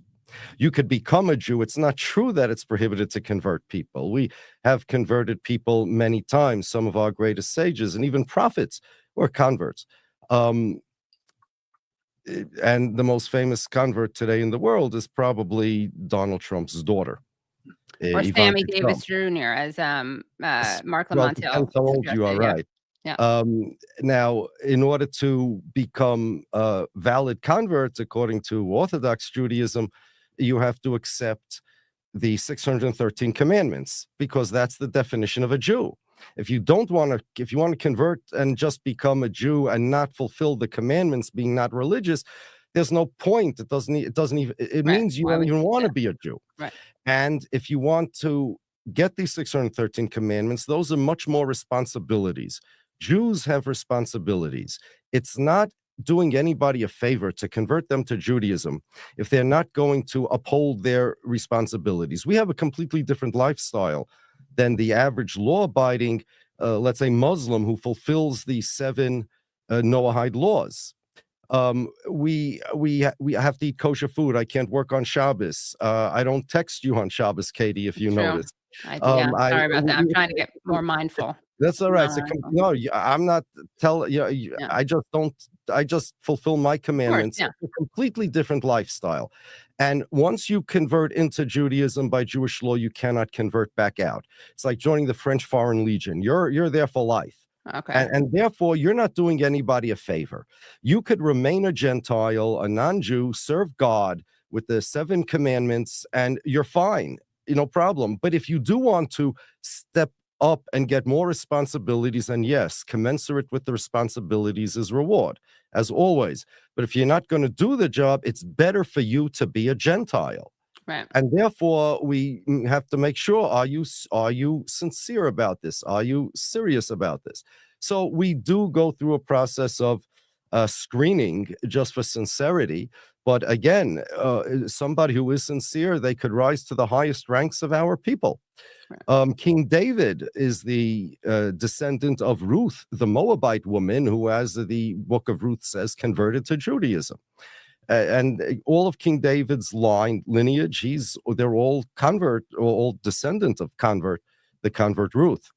You could become a Jew. It's not true that it's prohibited to convert people. We have converted people many times. Some of our greatest sages and even prophets were converts. And the most famous convert today in the world is probably Donald Trump's daughter. Or Sammy Davis Jr., as Mark Lamontel depends how old you are, right? Yeah. Now, in order to become valid converts, according to Orthodox Judaism, you have to accept the 613 commandments, because that's the definition of a Jew. If you want to convert and just become a Jew and not fulfill the commandments, being not religious, there's no point. It means you don't even want to be a Jew. Right. And if you want to get these 613 commandments, those are much more responsibilities. Jews have responsibilities. It's not doing anybody a favor to convert them to Judaism if they're not going to uphold their responsibilities. We have a completely different lifestyle than the average law-abiding, let's say, Muslim who fulfills the 7 Noahide laws. We have to eat kosher food. I can't work on Shabbos. I don't text you on Shabbos, Katie, if you notice. Sorry about that. I'm trying to get more mindful. That's all right. No, I'm not telling you. Yeah. I just fulfill my commandments. Yeah. It's a completely different lifestyle. And once you convert into Judaism by Jewish law, you cannot convert back out. It's like joining the French Foreign Legion. You're there for life. Okay. And therefore, you're not doing anybody a favor. You could remain a Gentile, a non-Jew, serve God with the 7 commandments, and you're fine. No problem. But if you do want to step up and get more responsibilities, and yes, commensurate with the responsibilities is reward, as always. But if you're not going to do the job, it's better for you to be a Gentile. Right. And therefore, we have to make sure, are you sincere about this? Are you serious about this? So we do go through a process of screening just for sincerity. But again, somebody who is sincere, they could rise to the highest ranks of our people. Right. King David is the descendant of Ruth, the Moabite woman who, as the book of Ruth says, converted to Judaism. And all of King David's lineage, they're all convert, or all descendant of the convert Ruth.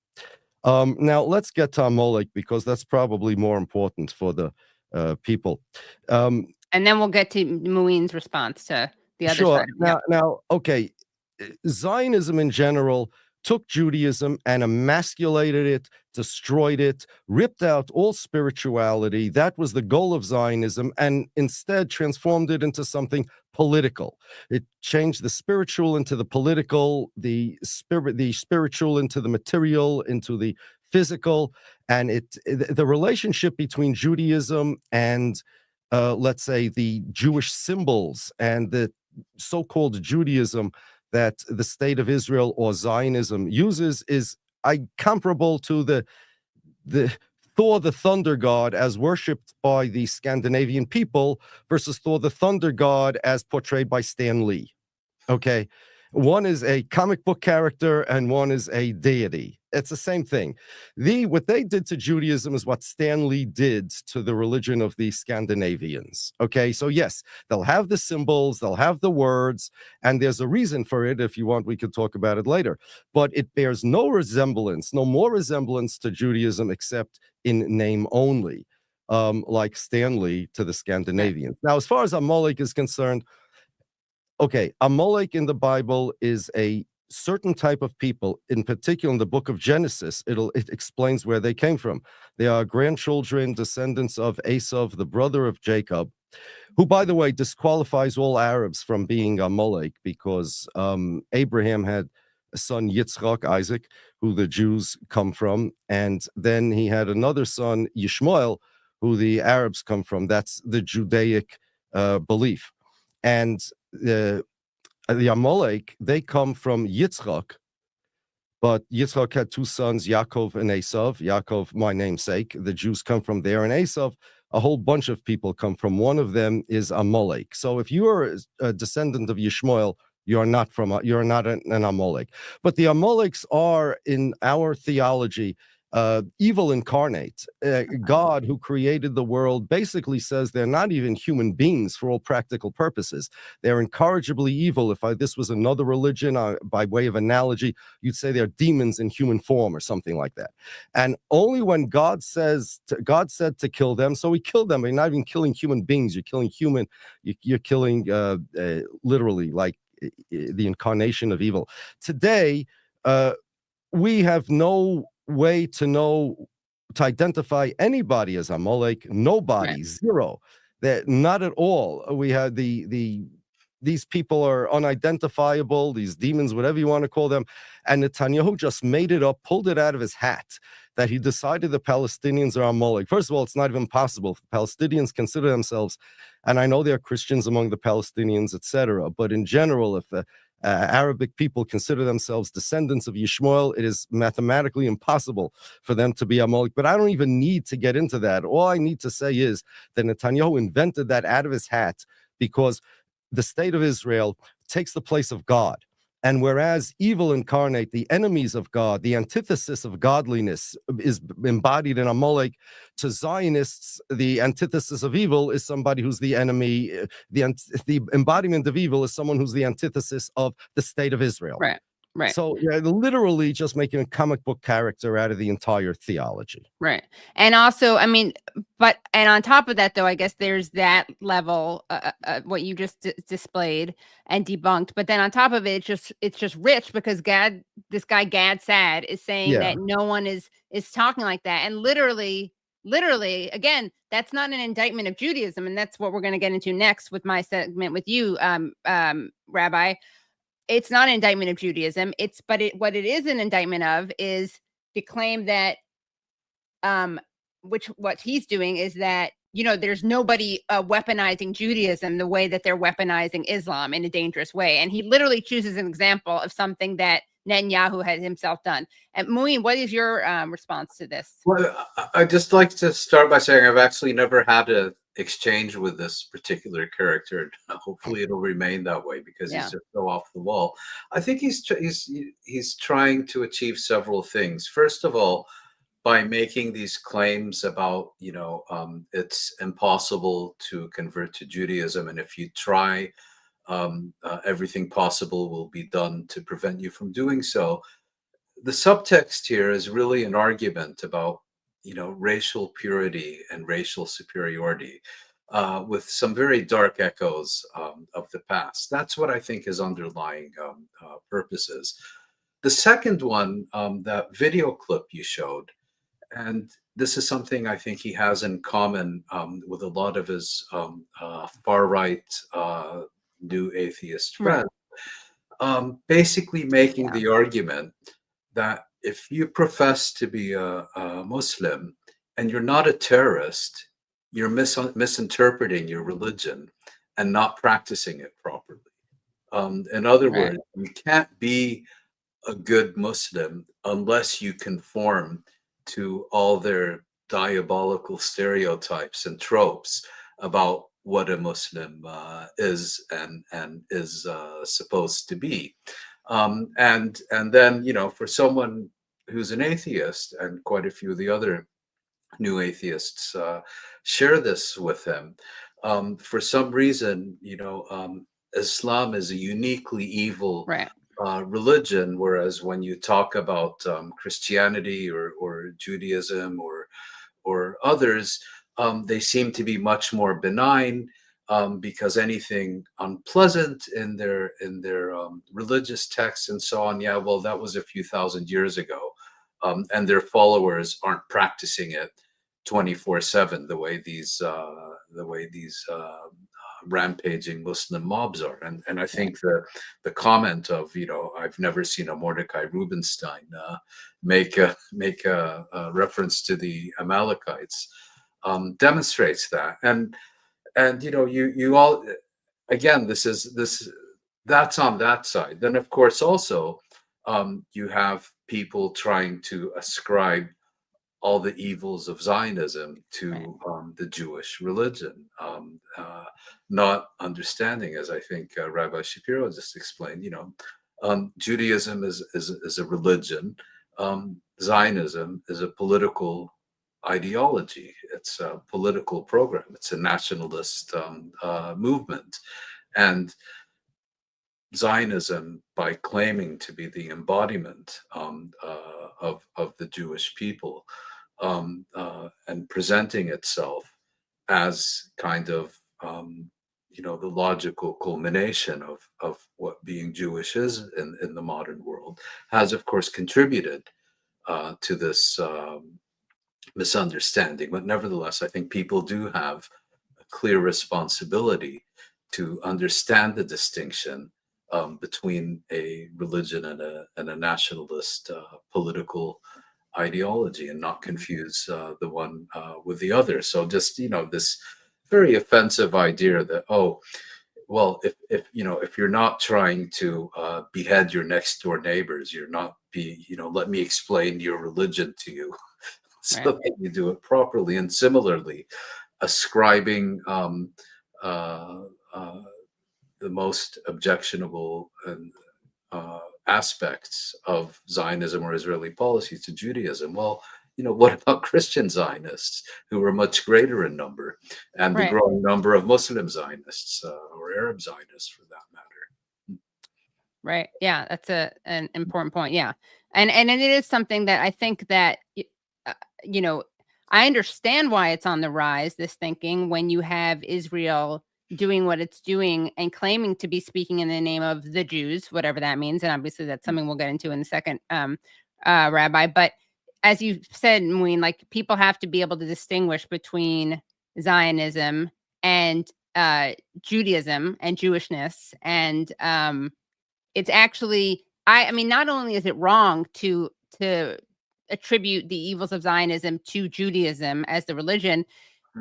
Now let's get to Amalek, because that's probably more important for the people. And then we'll get to Mouin's response to the other side. Now, okay, Zionism in general took Judaism and emasculated it, destroyed it, ripped out all spirituality. That was the goal of Zionism, and instead transformed it into something political. It changed the spiritual into the political, the spiritual into the material, into the physical, and the relationship between Judaism and let's say the Jewish symbols and the so-called Judaism that the state of Israel or Zionism uses is comparable to the Thor the thunder god as worshipped by the Scandinavian people versus Thor the thunder god as portrayed by Stan Lee. Okay, one is a comic book character and one is a deity. It's the same thing. What they did to Judaism is what Stan Lee did to the religion of the Scandinavians. Okay, so yes, they'll have the symbols, they'll have the words, and there's a reason for it. If you want, we could talk about it later. But it bears no more resemblance to Judaism except in name only, like Stan Lee to the Scandinavians. Now, as far as Amalek is concerned, okay, Amalek in the Bible is a certain type of people. In particular, in the book of Genesis, it explains where they came from. They are grandchildren, descendants of Esau, the brother of Jacob, who, by the way, disqualifies all Arabs from being Amalek, because Abraham had a son, Yitzchak, Isaac, who the Jews come from, and then he had another son, Yishmael, who the Arabs come from. That's the Judaic belief. And the Amalek, they come from Yitzchak, but Yitzchak had two sons, Yaakov and Esav. Yaakov, my namesake. The Jews come from there, and Esav, a whole bunch of people come from. One of them is Amalek. So if you are a descendant of Yishmael, you're not an Amalek. But the Amaleks are, in our theology, evil incarnate. God, who created the world, basically says they're not even human beings for all practical purposes. They're incorrigibly evil. If this was another religion, by way of analogy, you'd say they're demons in human form or something like that. And only when God said to kill them, so he killed them. You're not even killing human beings. You're killing you're killing literally, like the incarnation of evil. Today, we have no way to identify anybody as Amalek. Nobody, right. Zero. That not at all. We had these people are unidentifiable, these demons, whatever you want to call them. And Netanyahu just made it up, pulled it out of his hat, that he decided the Palestinians are Amalek. First of all, it's not even possible. Palestinians consider themselves, and I know there are Christians among the Palestinians, etc., but in general, if the Arabic people consider themselves descendants of Yishmael, it is mathematically impossible for them to be Amalek. But I don't even need to get into that. All I need to say is that Netanyahu invented that out of his hat because the state of Israel takes the place of God. And whereas evil incarnate, the enemies of God, the antithesis of godliness is embodied in Amalek, to Zionists, the antithesis of evil is somebody who's the enemy. The embodiment of evil is someone who's the antithesis of the state of Israel. Right. Right. So literally just making a comic book character out of the entire theology. Right. And also, I mean, and on top of that, though, I guess there's that level, what you just displayed and debunked. But then on top of it, it's just rich because this guy Gad Saad is saying that no one is talking like that. And literally, again, that's not an indictment of Judaism. And that's what we're going to get into next with my segment with you, Rabbi. It's not an indictment of Judaism. What it is an indictment of is the claim that, what he's doing is that, there's nobody weaponizing Judaism the way that they're weaponizing Islam in a dangerous way. And he literally chooses an example of something that Netanyahu had himself done. And Mouin, what is your response to this? Well, I'd just like to start by saying I've actually never had an exchange with this particular character. Hopefully it'll remain that way because he's just so off the wall. I think he's trying to achieve several things. First of all, by making these claims about, it's impossible to convert to Judaism, and if you try, everything possible will be done to prevent you from doing so. The subtext here is really an argument about, racial purity and racial superiority, with some very dark echoes of the past. That's what I think his underlying purposes. The second one, that video clip you showed, and this is something I think he has in common with a lot of his far-right new atheist friends, basically making the argument that if you profess to be a Muslim and you're not a terrorist, you're misinterpreting your religion and not practicing it properly. In other words, you can't be a good Muslim unless you conform to all their diabolical stereotypes and tropes about what a Muslim is and is supposed to be. And then, for someone who's an atheist, and quite a few of the other new atheists share this with him, for some reason, Islam is a uniquely evil religion, whereas when you talk about Christianity or Judaism or others, they seem to be much more benign, because anything unpleasant in their religious texts and so on, well, that was a few thousand years ago, and their followers aren't practicing it 24/7 the way these rampaging Muslim mobs are. And I think the comment of, I've never seen a Mordecai Rubinstein make a reference to the Amalekites demonstrates that. And you all, again, that's on that side. Then, of course, also you have people trying to ascribe all the evils of Zionism to the Jewish religion, not understanding, as I think Rabbi Shapiro just explained. Judaism is a religion. Zionism is a political ideology. It's a political program. It's a nationalist movement, and Zionism, by claiming to be the embodiment of the Jewish people, and presenting itself as kind of the logical culmination of what being Jewish is in the modern world, has of course contributed to this misunderstanding. But nevertheless, I think people do have a clear responsibility to understand the distinction between a religion and a nationalist political ideology, and not confuse the one with the other. So just this very offensive idea that, oh, well, if you're not trying to behead your next door neighbors, you're not let me explain your religion to you so that you do it properly. And similarly, ascribing the most objectionable aspects of Zionism or Israeli policy to Judaism. Well, what about Christian Zionists, who are much greater in number, and the growing number of Muslim Zionists or Arab Zionists, for that matter? Right. Yeah, that's an important point. Yeah, and it is something that I think that I understand why it's on the rise. This thinking, when you have Israel doing what it's doing and claiming to be speaking in the name of the Jews, whatever that means, and obviously that's something we'll get into in a second, Rabbi. But as you said, Mouin, like, people have to be able to distinguish between Zionism and Judaism and Jewishness, and it's actually, I mean, not only is it wrong to attribute the evils of Zionism to Judaism as the religion,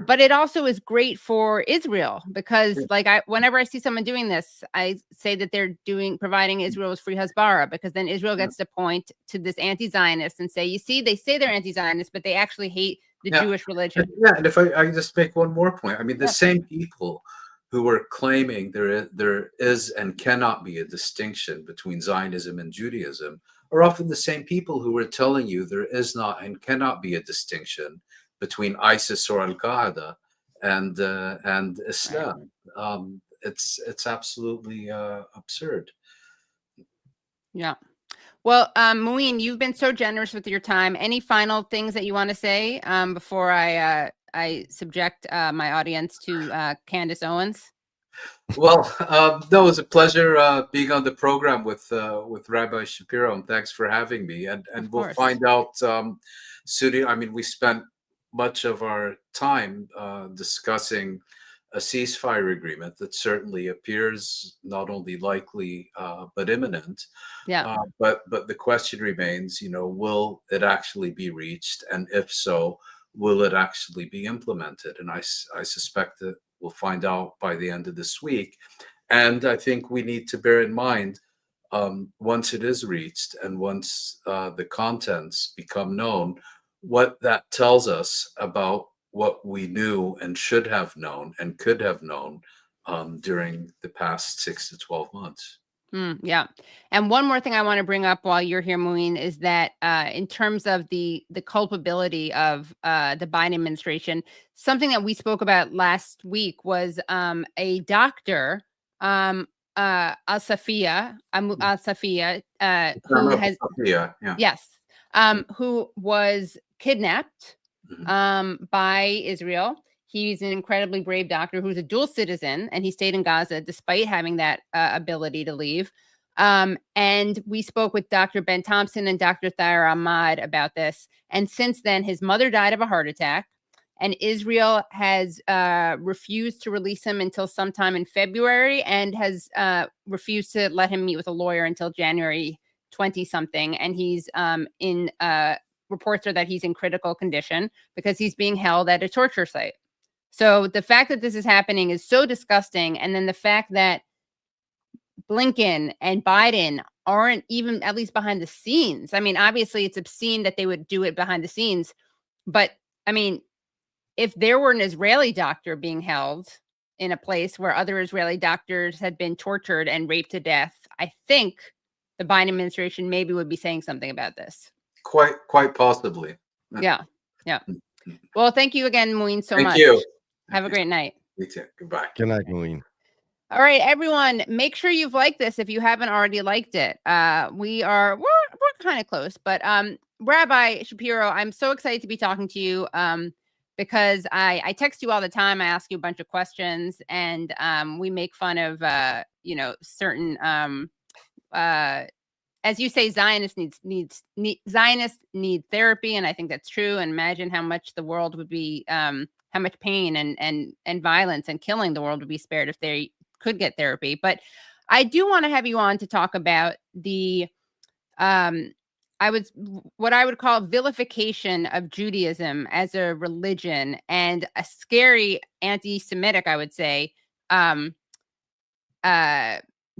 but it also is great for Israel, because whenever I see someone doing this, I say that they're providing Israel with free Hasbara, because then Israel gets to point to this anti-Zionist and say, you see, they say they're anti-Zionist, but they actually hate the Jewish religion. Yeah, and if I can just make one more point, I mean, the same people who are claiming there is and cannot be a distinction between Zionism and Judaism are often the same people who are telling you there is not and cannot be a distinction between ISIS or Al-Qaeda and Islam. It's absolutely absurd. Yeah. Well, Mouin, you've been so generous with your time. Any final things that you want to say before I subject my audience to Candace Owens? Well, no, it was a pleasure being on the program with Rabbi Shapiro, and thanks for having me. And we'll find out soon. I mean, we spent much of our time discussing a ceasefire agreement that certainly appears not only likely but imminent. Yeah. But the question remains, will it actually be reached, and if so, will it actually be implemented? And I suspect that we'll find out by the end of this week. And I think we need to bear in mind, once it is reached and once the contents become known, what that tells us about what we knew and should have known and could have known during the past 6 to 12 months. Yeah. And one more thing I want to bring up while you're here, Mouin, is that in terms of the culpability of the Biden administration, something that we spoke about last week was a doctor, Al-Safia, who has, who was kidnapped by Israel. He's an incredibly brave doctor who's a dual citizen, and he stayed in Gaza despite having that ability to leave. And we spoke with Dr. Ben Thompson and Dr. Thayer Ahmad about this. And since then, his mother died of a heart attack, and Israel has refused to release him until sometime in February, and has refused to let him meet with a lawyer until January 20-something. And he's reports are that he's in critical condition because he's being held at a torture site. So the fact that this is happening is so disgusting. And then the fact that Blinken and Biden aren't even at least behind the scenes. I mean, obviously it's obscene that they would do it behind the scenes, but I mean, if there were an Israeli doctor being held in a place where other Israeli doctors had been tortured and raped to death, I think the Biden administration maybe would be saying something about this. Quite possibly. Yeah. Yeah. Well, thank you again, Mouin, so much. Thank you. Have a great night. You too. Goodbye. Good night, Mouin. All right, everyone, make sure you've liked this if you haven't already liked it. We're kind of close, but Rabbi Shapiro, I'm so excited to be talking to you because I text you all the time. I ask you a bunch of questions, and we make fun of certain as you say, Zionists need therapy, and I think that's true. And imagine how much the world would be, how much pain and violence and killing the world would be spared if they could get therapy. But I do want to have you on to talk about the what I would call vilification of Judaism as a religion and a scary anti-Semitic, I would say,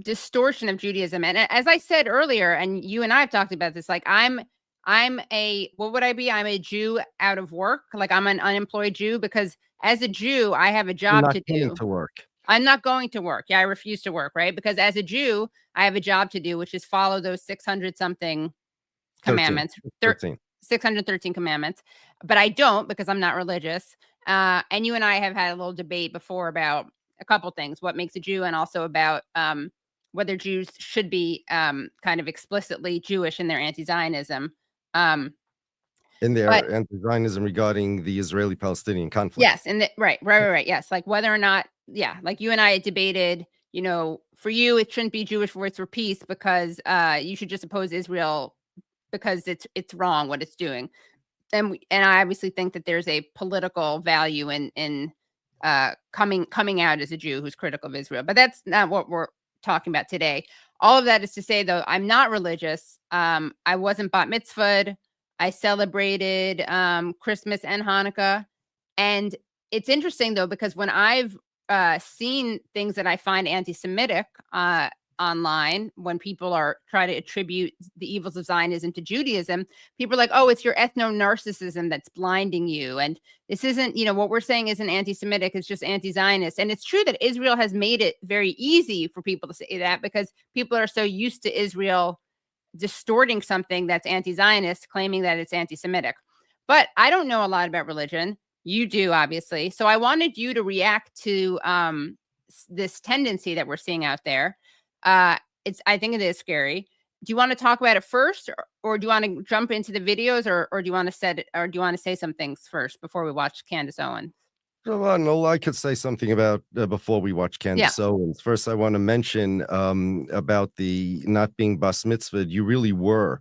distortion of Judaism. And as I said earlier, and you and I have talked about this, like I'm a, what would I be? I'm a Jew out of work. Like I'm an unemployed Jew because as a Jew, I have a job to do. To work. I'm not going to work. Yeah, I refuse to work, right? Because as a Jew, I have a job to do, which is follow those 600 something commandments, 613 commandments. But I don't because I'm not religious. And you and I have had a little debate before about a couple things, what makes a Jew, and also about whether Jews should be kind of explicitly Jewish in their anti-Zionism. In their anti-Zionism regarding the Israeli-Palestinian conflict. Yes, and right. Yes, like whether or not, yeah, like you and I debated, for you it shouldn't be Jewish words for peace because you should just oppose Israel because it's wrong what it's doing, and I obviously think that there's a political value in coming out as a Jew who's critical of Israel, but that's not what we're talking about today. All of that is to say, though, I'm not religious. I wasn't bat mitzvahed. I celebrated Christmas and Hanukkah. And it's interesting, though, because when I've seen things that I find anti-Semitic online, when people try to attribute the evils of Zionism to Judaism, people are like, oh, it's your ethno-narcissism that's blinding you. And this isn't, what we're saying isn't anti-Semitic, it's just anti-Zionist. And it's true that Israel has made it very easy for people to say that because people are so used to Israel distorting something that's anti-Zionist, claiming that it's anti-Semitic. But I don't know a lot about religion. You do, obviously. So I wanted you to react to this tendency that we're seeing out there. I think it is scary. Do you want to talk about it first, or do you want to jump into the videos, or do you want to say some things first before we watch Candace Owens? Well, no, I could say something about before we watch Candace Owens. First, I want to mention about the not being bas mitzvah. You really were.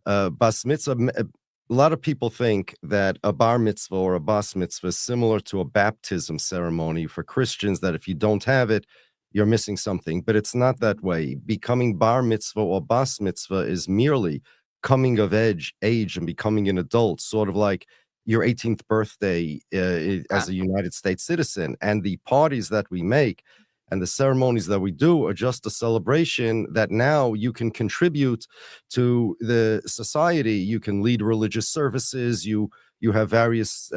Bas mitzvah, a lot of people think that a bar mitzvah or a bas mitzvah is similar to a baptism ceremony for Christians, that if you don't have it, you're missing something. But it's not that way. Becoming bar mitzvah or bas mitzvah is merely coming of age and becoming an adult, sort of like your 18th birthday as a United States citizen. And the parties that we make and the ceremonies that we do are just a celebration that now you can contribute to the society. You can lead religious services. You have various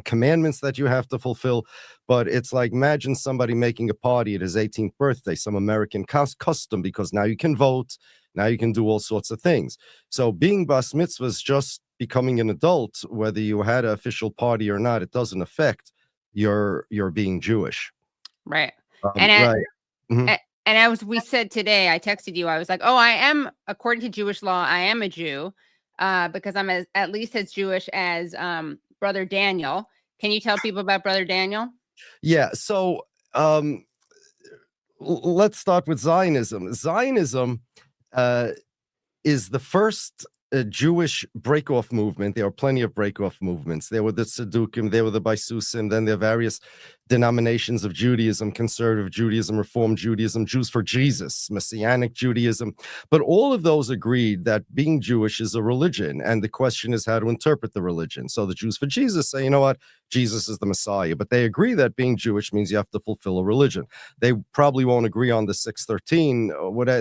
commandments that you have to fulfill. But it's like, imagine somebody making a party at his 18th birthday, some American custom, because now you can vote. Now you can do all sorts of things. So being bas mitzvah is just becoming an adult. Whether you had an official party or not, it doesn't affect your being Jewish. Right. And as we said today, I texted you. I was like, oh, I am, according to Jewish law, I am a Jew because I'm at least as Jewish as Brother Daniel. Can you tell people about Brother Daniel? Yeah. So let's start with Zionism. Zionism is the first Jewish break-off movement. There are plenty of break-off movements. There were the Tzedukim, there were the Baisusim, then there are various denominations of Judaism, conservative Judaism, Reform Judaism, Jews for Jesus, Messianic Judaism. But all of those agreed that being Jewish is a religion, and the question is how to interpret the religion. So the Jews for Jesus say, you know what, Jesus is the Messiah, but they agree that being Jewish means you have to fulfill a religion. They probably won't agree on the 613,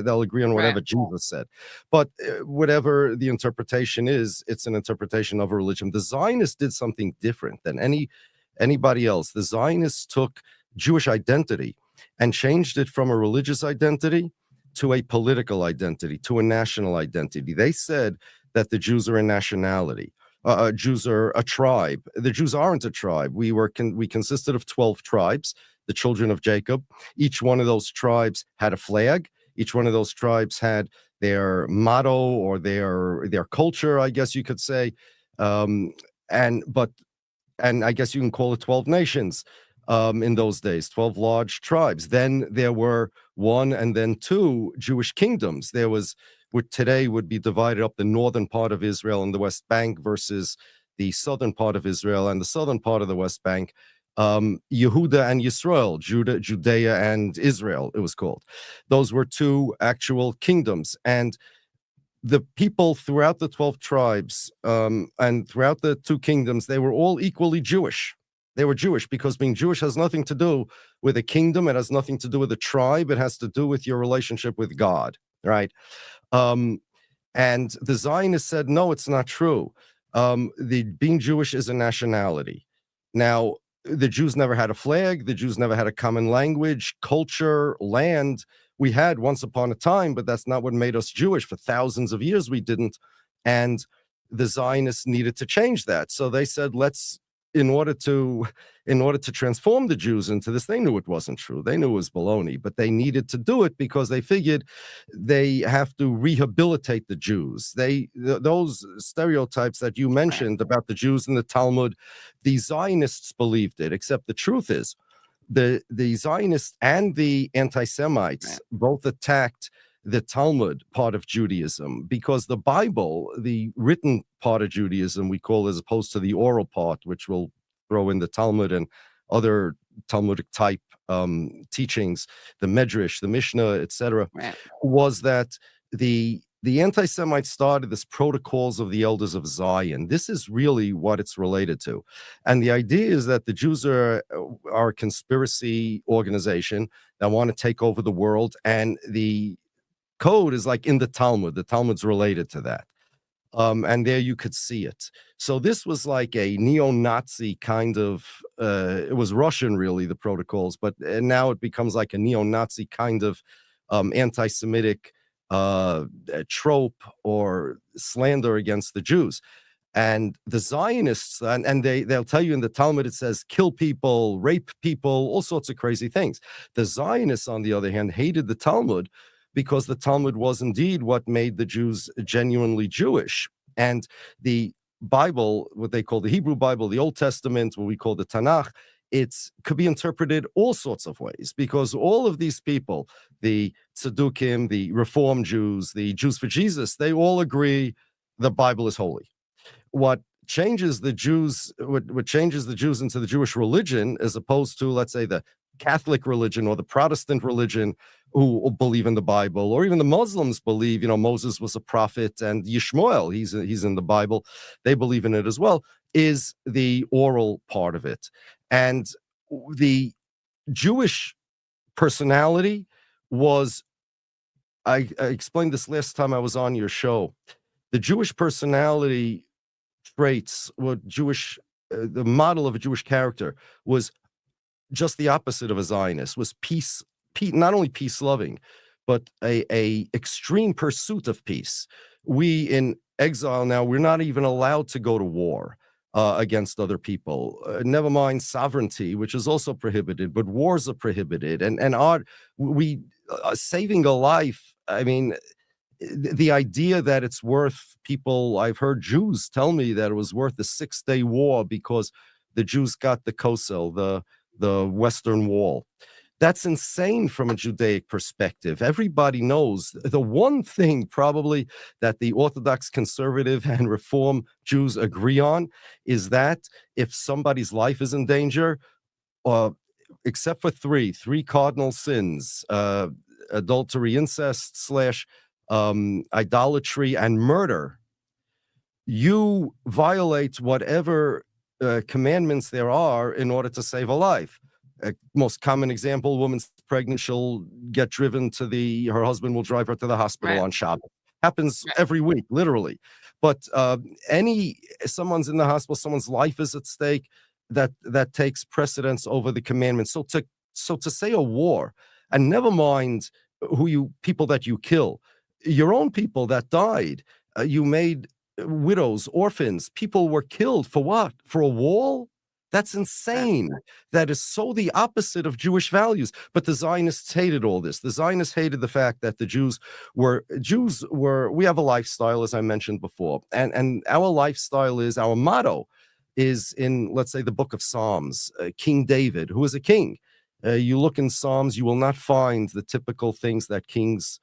they'll agree on whatever Jesus said. But whatever the interpretation is, it's an interpretation of a religion. The Zionists did something different than anybody else. The Zionists took Jewish identity and changed it from a religious identity to a political identity, to a national identity. They said that the Jews are a nationality. Jews are a tribe. The Jews aren't a tribe. We consisted of 12 tribes, the children of Jacob. Each one of those tribes had a flag. Each one of those tribes had their motto or their culture, I guess you could say. And I guess you can call it 12 nations in those days, 12 large tribes. Then there were 1 and then 2 Jewish kingdoms. There was what today would be divided up the northern part of Israel and the West Bank versus the southern part of Israel and the southern part of the West Bank. Yehuda and Yisrael, Judea and Israel, it was called. Those were 2 actual kingdoms. And the people throughout the 12 tribes and throughout the 2 kingdoms, they were all equally Jewish. They were Jewish because being Jewish has nothing to do with a kingdom. It has nothing to do with a tribe. It has to do with your relationship with God, right? And the Zionists said, no, it's not true. Being Jewish is a nationality. Now, the Jews never had a flag. The Jews never had a common language, culture, land. We had once upon a time, but that's not what made us Jewish. For thousands of years, we didn't. And the Zionists needed to change that. So they said, in order to transform the Jews into this, they knew it wasn't true. They knew it was baloney, but they needed to do it because they figured they have to rehabilitate the Jews. Those stereotypes that you mentioned about the Jews in the Talmud, the Zionists believed it, except the truth is the Zionists and the anti-Semites both attacked the Talmud part of Judaism, because the Bible, the written part of Judaism, we call, as opposed to the oral part, which will throw in the Talmud and other Talmudic type teachings, the Medrash, the Mishnah, etc., was that the anti-Semites started this protocols of the elders of Zion. This is really what it's related to. And the idea is that the Jews are a conspiracy organization that want to take over the world, and the code is like in the Talmud. The Talmud's related to that. And there you could see it. So this was like a neo-Nazi kind of, it was Russian really, the protocols, but now it becomes like a neo-Nazi kind of anti-Semitic trope or slander against the Jews. And the Zionists, and they'll tell you in the Talmud, it says kill people, rape people, all sorts of crazy things. The Zionists, on the other hand, hated the Talmud because the Talmud was indeed what made the Jews genuinely Jewish. And the Bible, what they call the Hebrew Bible, the Old Testament, what we call the Tanakh, it could be interpreted all sorts of ways, because all of these people, the Tzaddukim, the Reform Jews, the Jews for Jesus, they all agree the Bible is holy. What changes the Jews, what changes the Jews into the Jewish religion, as opposed to, let's say, the Catholic religion or the Protestant religion, who believe in the Bible, or even the Muslims believe, Moses was a prophet, and Yishmael, he's in the Bible. They believe in it as well, is the oral part of it. And the Jewish personality was, I explained this last time I was on your show, the Jewish personality traits, what the model of a Jewish character was just the opposite of a Zionist, was peace, not only peace-loving, but a extreme pursuit of peace. We in exile now, we're not even allowed to go to war against other people. Never mind sovereignty, which is also prohibited, but wars are prohibited. And saving a life, I mean, the idea that it's worth I've heard Jews tell me that it was worth the 6-day war because the Jews got the Kosel, the Western Wall. That's insane from a Judaic perspective. Everybody knows the one thing probably that the Orthodox, conservative, and Reform Jews agree on is that if somebody's life is in danger, except for three cardinal sins, adultery, incest / idolatry, and murder, you violate whatever commandments there are in order to save a life. Most common example, woman's pregnant, she'll get driven to her husband will drive her to the hospital on Shabbos. Happens every week, literally. But someone's in the hospital, someone's life is at stake, that takes precedence over the commandments. So to say a war, and never mind people that you kill, your own people that died, you made widows, orphans, people were killed for what? For a wall? That's insane. That is so the opposite of Jewish values. But the Zionists hated all this. The Zionists hated the fact that the Jews were, we have a lifestyle, as I mentioned before. And our lifestyle is, our motto is in, let's say, the book of Psalms, King David, who is a king. You look in Psalms, you will not find the typical things that kings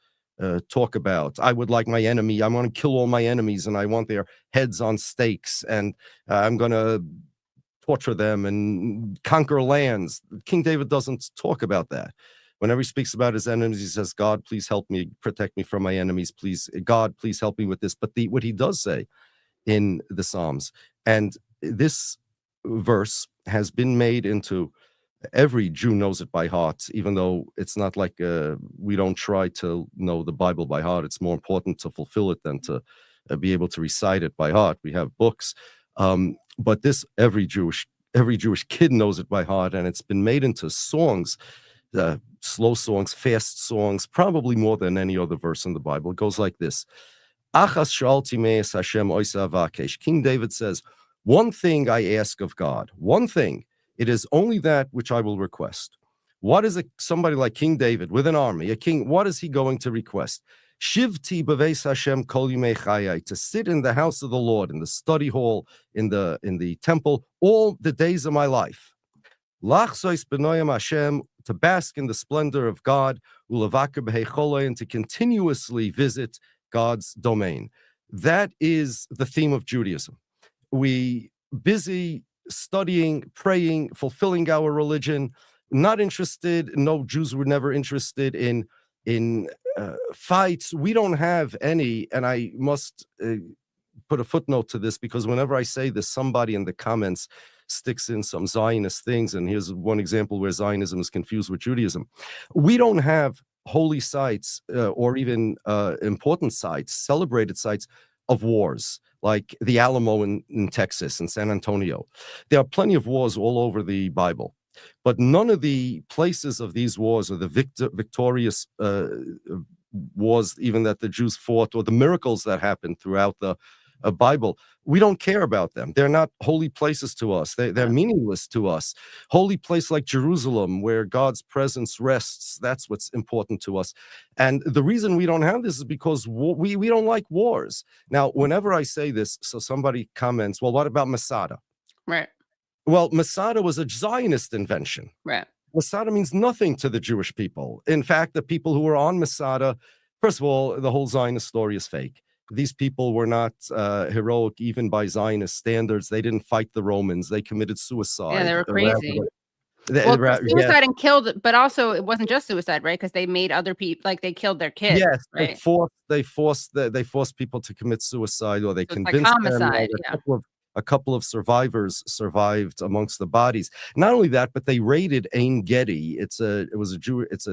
talk about. I would like my enemy. I want to kill all my enemies, and I want their heads on stakes, and I'm going to torture them and conquer lands. King David doesn't talk about that. Whenever he speaks about his enemies, he says, God, please help me, protect me from my enemies. Please, God, please help me with this. But what he does say in the Psalms, and this verse has been made into, every Jew knows it by heart, even though it's not like we don't try to know the Bible by heart. It's more important to fulfill it than to be able to recite it by heart. We have books. But this, every Jewish kid knows it by heart, and it's been made into songs, slow songs, fast songs, probably more than any other verse in the Bible. It goes like this. King David says, one thing I ask of God, one thing, it is only that which I will request. What is somebody like King David with an army, a king, what is he going to request? Shivti b'veis Hashem kol yimei chayai, to sit in the house of the Lord, in the study hall, in the temple, all the days of my life. Lachzois b'noyam Hashem, to bask in the splendor of God, ulevaker b'hei, and to continuously visit God's domain. That is the theme of Judaism. We busy studying, praying, fulfilling our religion, not interested. No, Jews were never interested in fights. We don't have any, and I must put a footnote to this, because whenever I say this, somebody in the comments sticks in some Zionist things, and here's one example where Zionism is confused with Judaism. We don't have holy sites or even important sites, celebrated sites of wars, like the Alamo in Texas and San Antonio. There are plenty of wars all over the Bible, but none of the places of these wars, or the victorious wars even that the Jews fought, or the miracles that happened throughout the Bible, we don't care about them. They're not holy places to us. They're meaningless to us. Holy place like Jerusalem, where God's presence rests, that's what's important to us. And the reason we don't have this is because we don't like wars. Now, whenever I say this, so somebody comments, well, what about Masada? Right. Well, Masada was a Zionist invention. Right. Masada means nothing to the Jewish people. In fact, the people who were on Masada, first of all, the whole Zionist story is fake. These people were not heroic even by Zionist standards. They didn't fight the Romans. They committed suicide. Yeah, they were crazy. Suicide and killed, but also it wasn't just suicide, right? Because they made other people, like they killed their kids. Yes, right? they forced people to commit suicide, or they convinced like homicide, them. A couple of survivors survived amongst the bodies. Not only that, but they raided Ein Gedi. It's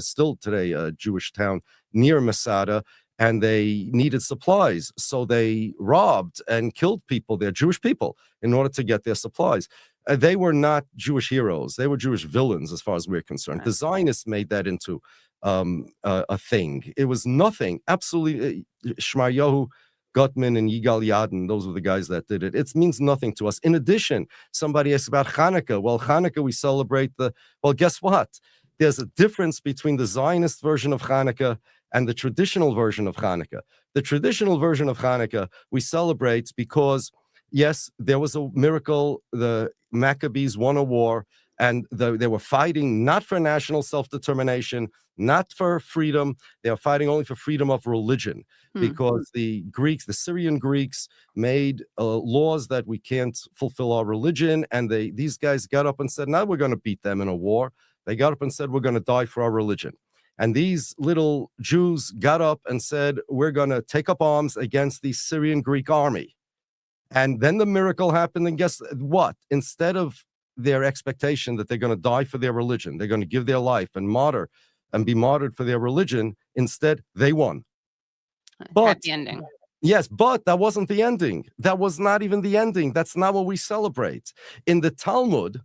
still today a Jewish town near Masada. And they needed supplies, so they robbed and killed people. They're Jewish people in order to get their supplies. They were not Jewish heroes. They were Jewish villains, as far as we're concerned. The Zionists made that into a thing. It was nothing. Absolutely, Shmaryahu, Gutman, and Yigal Yadin, those were the guys that did it. It means nothing to us. In addition, somebody asked about Hanukkah. Well, Hanukkah, we celebrate well, guess what? There's a difference between the Zionist version of Hanukkah and the traditional version of Hanukkah. The traditional version of Hanukkah we celebrate because, yes, there was a miracle. The Maccabees won a war, and they were fighting not for national self-determination, not for freedom. They were fighting only for freedom of religion, because the Syrian Greeks made laws that we can't fulfill our religion, and these guys got up and said, now we're going to beat them in a war. They got up and said, we're going to die for our religion. And these little Jews got up and said, we're going to take up arms against the Syrian Greek army. And then the miracle happened. And guess what? Instead of their expectation that they're going to die for their religion, they're going to give their life and be martyred for their religion, instead, they won. But happy ending. Yes, but that wasn't the ending. That was not even the ending. That's not what we celebrate. In the Talmud,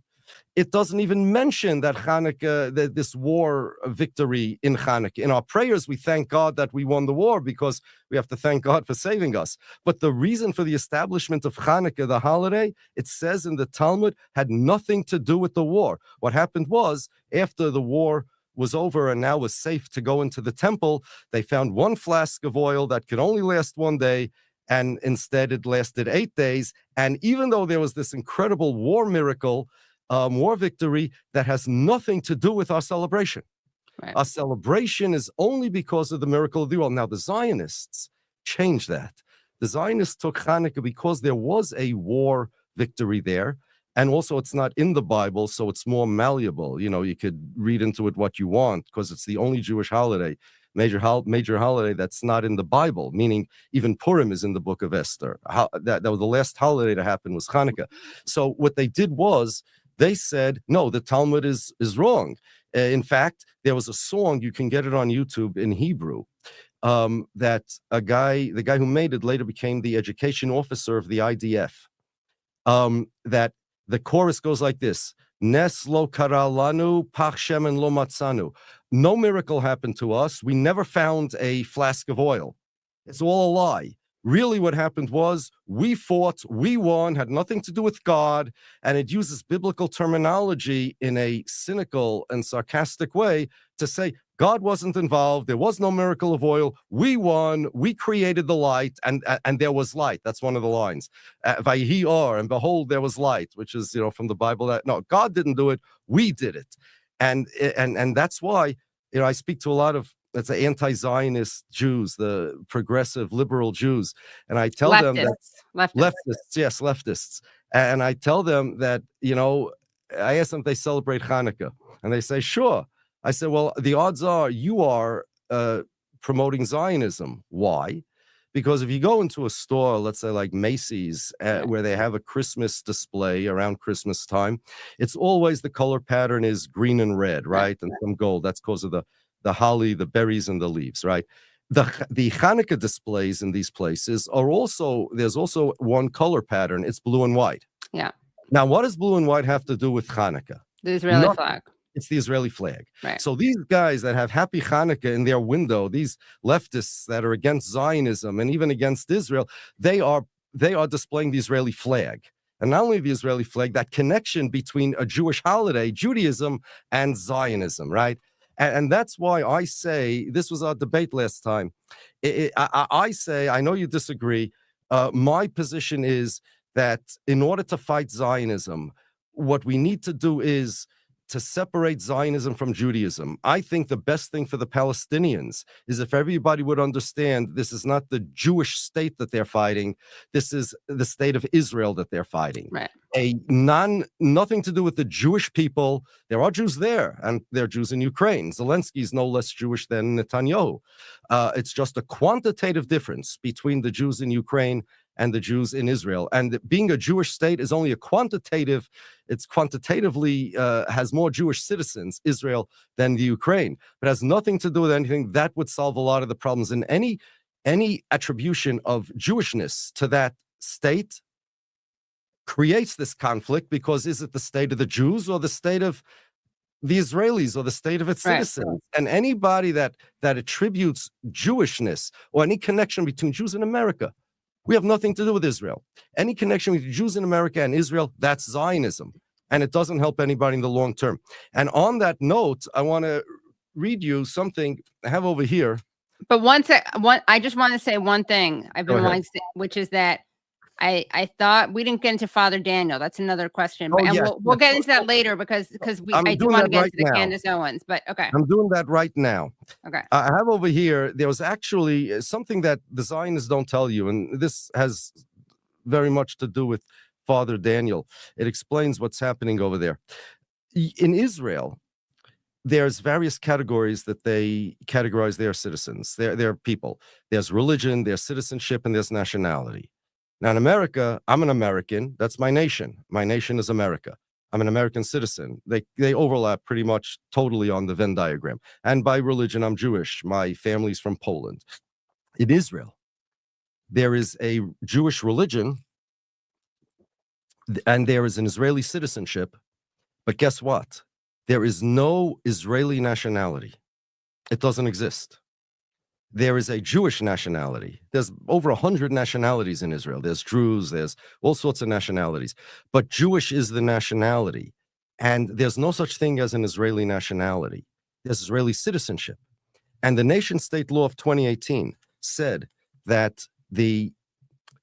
it doesn't even mention that Hanukkah, this war victory in Hanukkah. In our prayers, we thank God that we won the war because we have to thank God for saving us. But the reason for the establishment of Hanukkah, the holiday, it says in the Talmud, had nothing to do with the war. What happened was, after the war was over and now was safe to go into the temple, they found one flask of oil that could only last one day, and instead it lasted 8 days. And even though there was this incredible war miracle, war victory, that has nothing to do with our celebration. Right. Our celebration is only because of the miracle of the oil. Now, the Zionists changed that. The Zionists took Hanukkah because there was a war victory there. And also, it's not in the Bible, so it's more malleable. You know, you could read into it what you want because it's the only Jewish holiday, major holiday that's not in the Bible, meaning even Purim is in the book of Esther. That was the last holiday to happen was Hanukkah. So what they did was they said, no, the Talmud is wrong. In fact, there was a song, you can get it on YouTube in Hebrew, that the guy who made it later became the education officer of the IDF, that the chorus goes like this: Nes lo kara lanu, pach shemen lo matzanu. No miracle happened to us. We never found a flask of oil. It's all a lie. Really what happened was we fought, we won, had nothing to do with God, and it uses biblical terminology in a cynical and sarcastic way to say God wasn't involved, there was no miracle of oil, we won, we created the light, and there was light. That's one of the lines. Vayhi or, and behold, there was light, which is, from the Bible, that no, God didn't do it, we did it. And that's why, I speak to a lot of, let's say, anti-Zionist Jews, the progressive liberal Jews, and I tell them that leftists, and I tell them that, I ask them if they celebrate Hanukkah, and they say, sure. I said, well, the odds are you are promoting Zionism. Why? Because if you go into a store, let's say like Macy's, where they have a Christmas display around Christmas time, it's always the color pattern is green and red, right? And some gold. That's because of the holly, the berries, and the leaves, right? The Hanukkah displays in these places there's also one color pattern. It's blue and white. Yeah. Now, what does blue and white have to do with Hanukkah? The Israeli flag. It's the Israeli flag. Right. So these guys that have Happy Hanukkah in their window, these leftists that are against Zionism and even against Israel, they are displaying the Israeli flag. And not only the Israeli flag, that connection between a Jewish holiday, Judaism, and Zionism, right? And that's why I say, this was our debate last time. I say, I know you disagree. My position is that in order to fight Zionism, what we need to do is to separate Zionism from Judaism. I think the best thing for the Palestinians is if everybody would understand this is not the Jewish state that they're fighting, this is the state of Israel that they're fighting. Right. Nothing to do with the Jewish people. There are Jews there, and there are Jews in Ukraine. Zelensky is no less Jewish than Netanyahu. It's just a quantitative difference between the Jews in Ukraine and the Jews in Israel. And being a Jewish state is only it's quantitatively has more Jewish citizens, Israel, than the Ukraine. But has nothing to do with anything. That would solve a lot of the problems. And any attribution of Jewishness to that state creates this conflict, because is it the state of the Jews or the state of the Israelis or the state of its citizens? And anybody that attributes Jewishness or any connection between Jews in America, we have nothing to do with Israel. Any connection between Jews in America and Israel, that's Zionism. And it doesn't help anybody in the long term. And on that note, I want to read you something I have over here. But I just want to say one thing I've been wanting to say, which is that I thought we didn't get into Father Daniel. That's another question. But we'll get into that later because I do want to get into the Candace Owens. But okay. I'm doing that right now. Okay. I have over here, there was actually something that the Zionists don't tell you, and this has very much to do with Father Daniel. It explains what's happening over there. In Israel, there's various categories that they categorize their citizens, their people. There's religion, there's citizenship, and there's nationality. Now in America, I'm an American. That's my nation. My nation is America. I'm an American citizen. They overlap pretty much totally on the Venn diagram. And by religion, I'm Jewish. My family's from Poland. In Israel, there is a Jewish religion and there is an Israeli citizenship. But guess what? There is no Israeli nationality. It doesn't exist. There is a Jewish nationality. There's over 100 nationalities in Israel. There's Druze, there's all sorts of nationalities. But Jewish is the nationality. And there's no such thing as an Israeli nationality. There's Israeli citizenship. And the nation-state law of 2018 said that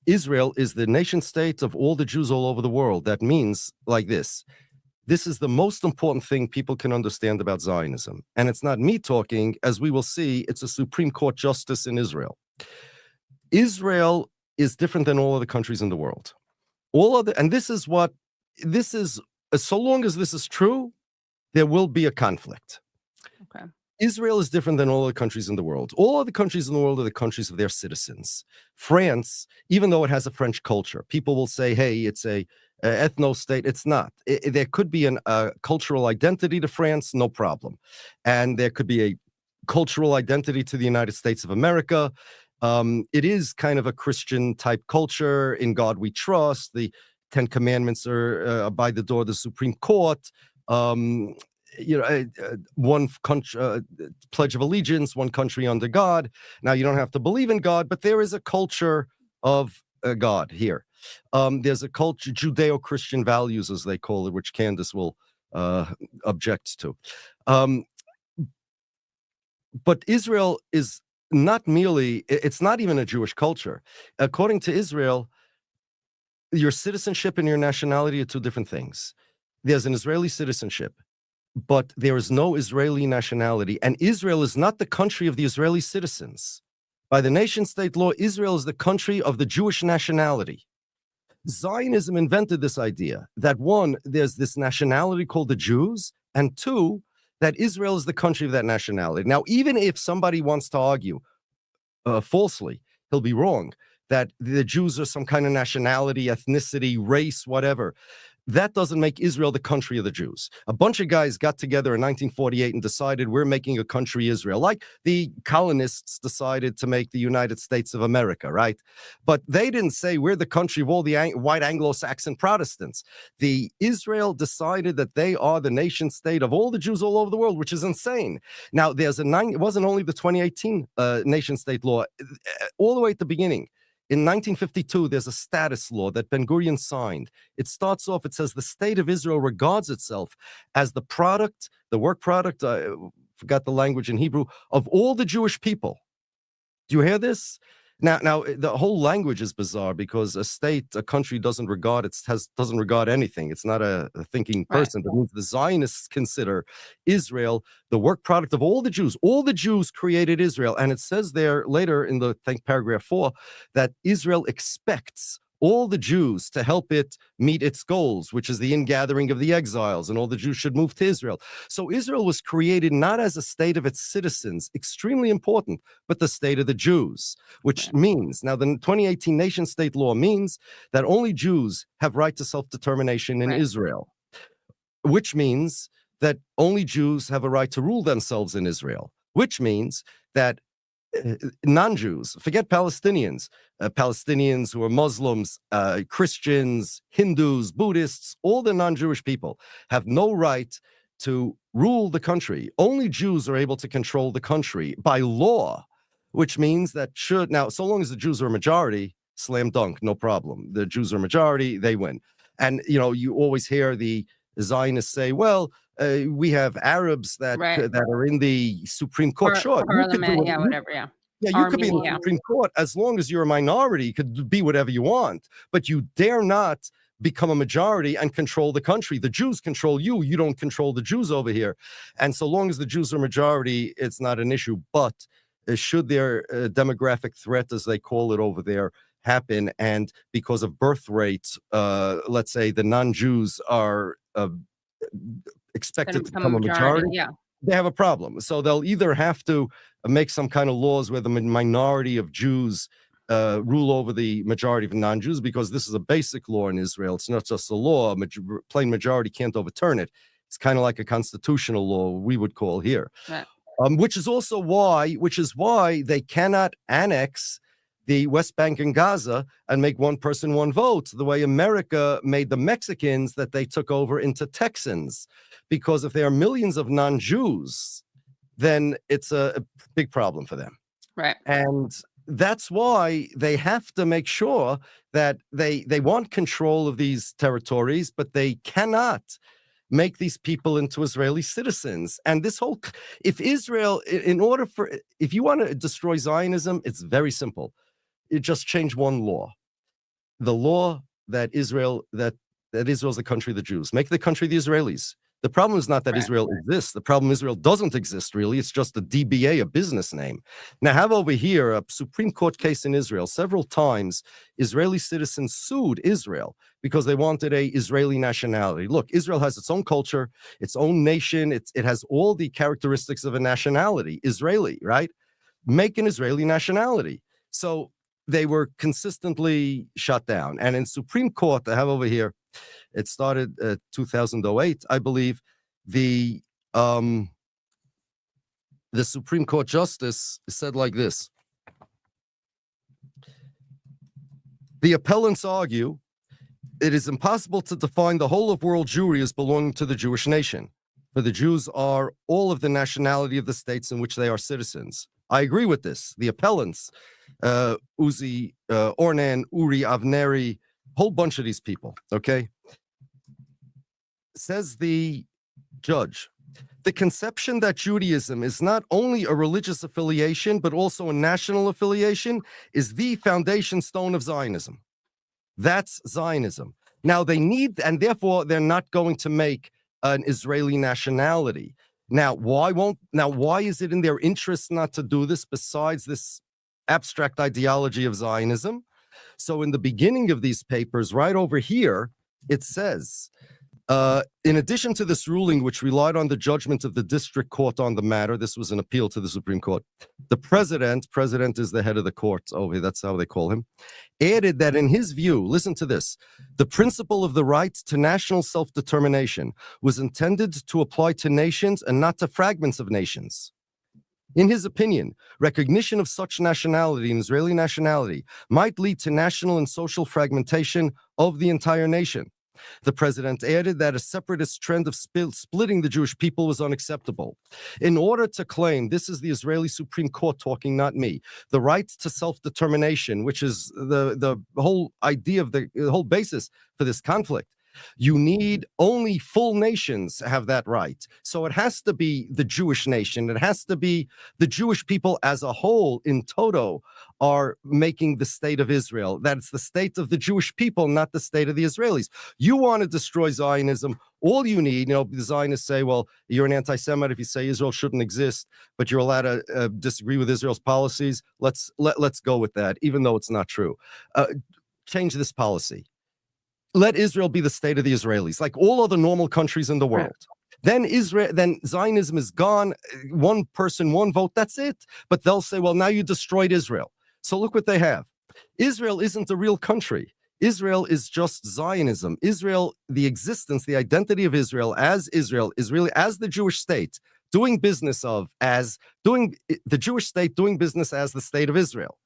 Israel is the nation-state of all the Jews all over the world. That means like this. This is the most important thing people can understand about Zionism. And it's not me talking, as we will see, it's a Supreme Court justice in Israel. Israel is different than all other countries in the world. This is, so long as this is true, there will be a conflict. Okay. Israel is different than all other countries in the world. All other countries in the world are the countries of their citizens. France, even though it has a French culture, people will say, hey, it's a ethno-state. It's not. There could be a cultural identity to France, no problem. And there could be a cultural identity to the United States of America. It is kind of a Christian type culture. In God we trust. The 10 Commandments are by the door of the Supreme Court. One country, Pledge of Allegiance, one country under God. Now, you don't have to believe in God, but there is a culture of God here. There's a culture, Judeo-Christian values, as they call it, which Candace will object to. But Israel is not merely, it's not even a Jewish culture. According to Israel, your citizenship and your nationality are two different things. There's an Israeli citizenship, but there is no Israeli nationality. And Israel is not the country of the Israeli citizens. By the nation-state law, Israel is the country of the Jewish nationality. Zionism invented this idea that one, there's this nationality called the Jews, and two, that Israel is the country of that nationality. Now, even if somebody wants to argue falsely, he'll be wrong, that the Jews are some kind of nationality, ethnicity, race, whatever. That doesn't make Israel the country of the Jews. A bunch of guys got together in 1948 and decided we're making a country Israel, like the colonists decided to make the United States of America, right? But they didn't say we're the country of all the white Anglo-Saxon Protestants. The Israel decided that they are the nation state of all the Jews all over the world, which is insane. Now, it wasn't only the 2018 nation state law, all the way at the beginning. In 1952, there's a status law that Ben-Gvir signed. It starts off, it says the state of Israel regards itself as the product, the work product, I forgot the language in Hebrew, of all the Jewish people. Do you hear this? Now, the whole language is bizarre because a country doesn't regard anything. It's not a thinking person. Right. It means the Zionists consider Israel the work product of all the Jews. All the Jews created Israel. And it says there later in paragraph 4 that Israel expects all the Jews to help it meet its goals, which is the ingathering of the exiles, and all the Jews should move to Israel. So Israel was created not as a state of its citizens, extremely important, but the state of the Jews, which means, now the 2018 nation-state law means that only Jews have right to self-determination in Israel, which means that only Jews have a right to rule themselves in Israel, which means that non-Jews, forget Palestinians, Palestinians who are Muslims, Christians, Hindus, Buddhists, all the non-Jewish people have no right to rule the country. Only Jews are able to control the country by law, which means that now, so long as the Jews are a majority, slam dunk, no problem. The Jews are a majority, they win. And, you always hear the Zionists say, well, we have Arabs that are in the Supreme Court. Sure. Parliament, whatever, you could be in the Supreme Court as long as you're a minority. You could be whatever you want, but you dare not become a majority and control the country. The Jews control you. You don't control the Jews over here. And so long as the Jews are majority, it's not an issue. But should their demographic threat, as they call it over there, happen, and because of birth rates, let's say the non-Jews are expected to become a majority. they have a problem. So they'll either have to make some kind of laws where the minority of Jews rule over the majority of non-Jews, because this is a basic law in Israel. It's not just a law. Plain majority can't overturn it. It's kind of like a constitutional law, we would call here. Right. Which is why they cannot annex the West Bank and Gaza and make one person, one vote, the way America made the Mexicans that they took over into Texans. Because if there are millions of non-Jews, then it's a big problem for them. Right. And that's why they have to make sure that they want control of these territories, but they cannot make these people into Israeli citizens. And this whole, if Israel, if you want to destroy Zionism, it's very simple. You just change one law. The law that Israel's the country of the Jews. Make the country of the Israelis. The problem is not that Israel exists. The problem Israel doesn't exist, really. It's just a DBA, a business name. Now, have over here a Supreme Court case in Israel. Several times, Israeli citizens sued Israel because they wanted a Israeli nationality. Look, Israel has its own culture, its own nation. It has all the characteristics of a nationality, Israeli, right? Make an Israeli nationality. So they were consistently shut down. And in Supreme Court, I have over here, it started 2008, I believe. The Supreme Court justice said like this: the appellants argue it is impossible to define the whole of world Jewry as belonging to the Jewish nation, for the Jews are all of the nationality of the states in which they are citizens. I agree with this. The appellants, Uzi, Ornan, Uri, Avneri, whole bunch of these people, okay? Says the judge, the conception that Judaism is not only a religious affiliation, but also a national affiliation is the foundation stone of Zionism. That's Zionism. Now they need, and therefore they're not going to make an Israeli nationality. Now, why is it in their interest not to do this besides this abstract ideology of Zionism? So in the beginning of these papers, right over here, it says, in addition to this ruling, which relied on the judgment of the district court on the matter, this was an appeal to the Supreme Court, the president is the head of the court, that's how they call him, added that in his view, listen to this, the principle of the right to national self-determination was intended to apply to nations and not to fragments of nations. In his opinion, recognition of such nationality, an Israeli nationality, might lead to national and social fragmentation of the entire nation. The president added that a separatist trend of splitting the Jewish people was unacceptable. In order to claim, this is the Israeli Supreme Court talking, not me, the right to self-determination, which is the whole idea of the whole basis for this conflict, you need only full nations have that right. So it has to be the Jewish nation. It has to be the Jewish people as a whole in toto are making the state of Israel. That's the state of the Jewish people, not the state of the Israelis. You want to destroy Zionism. All you need, the Zionists say, well, you're an anti-Semite if you say Israel shouldn't exist, but you're allowed to disagree with Israel's policies. Let's go with that, even though it's not true. Change this policy. Let Israel be the state of the Israelis, like all other normal countries in the world. Right. Then Zionism is gone. One person, one vote, that's it. But they'll say, well, now you destroyed Israel. So look what they have. Israel isn't a real country. Israel is just Zionism. Israel, the existence, the identity of Israel as really as the Jewish state, doing business the Jewish state doing business as the state of Israel,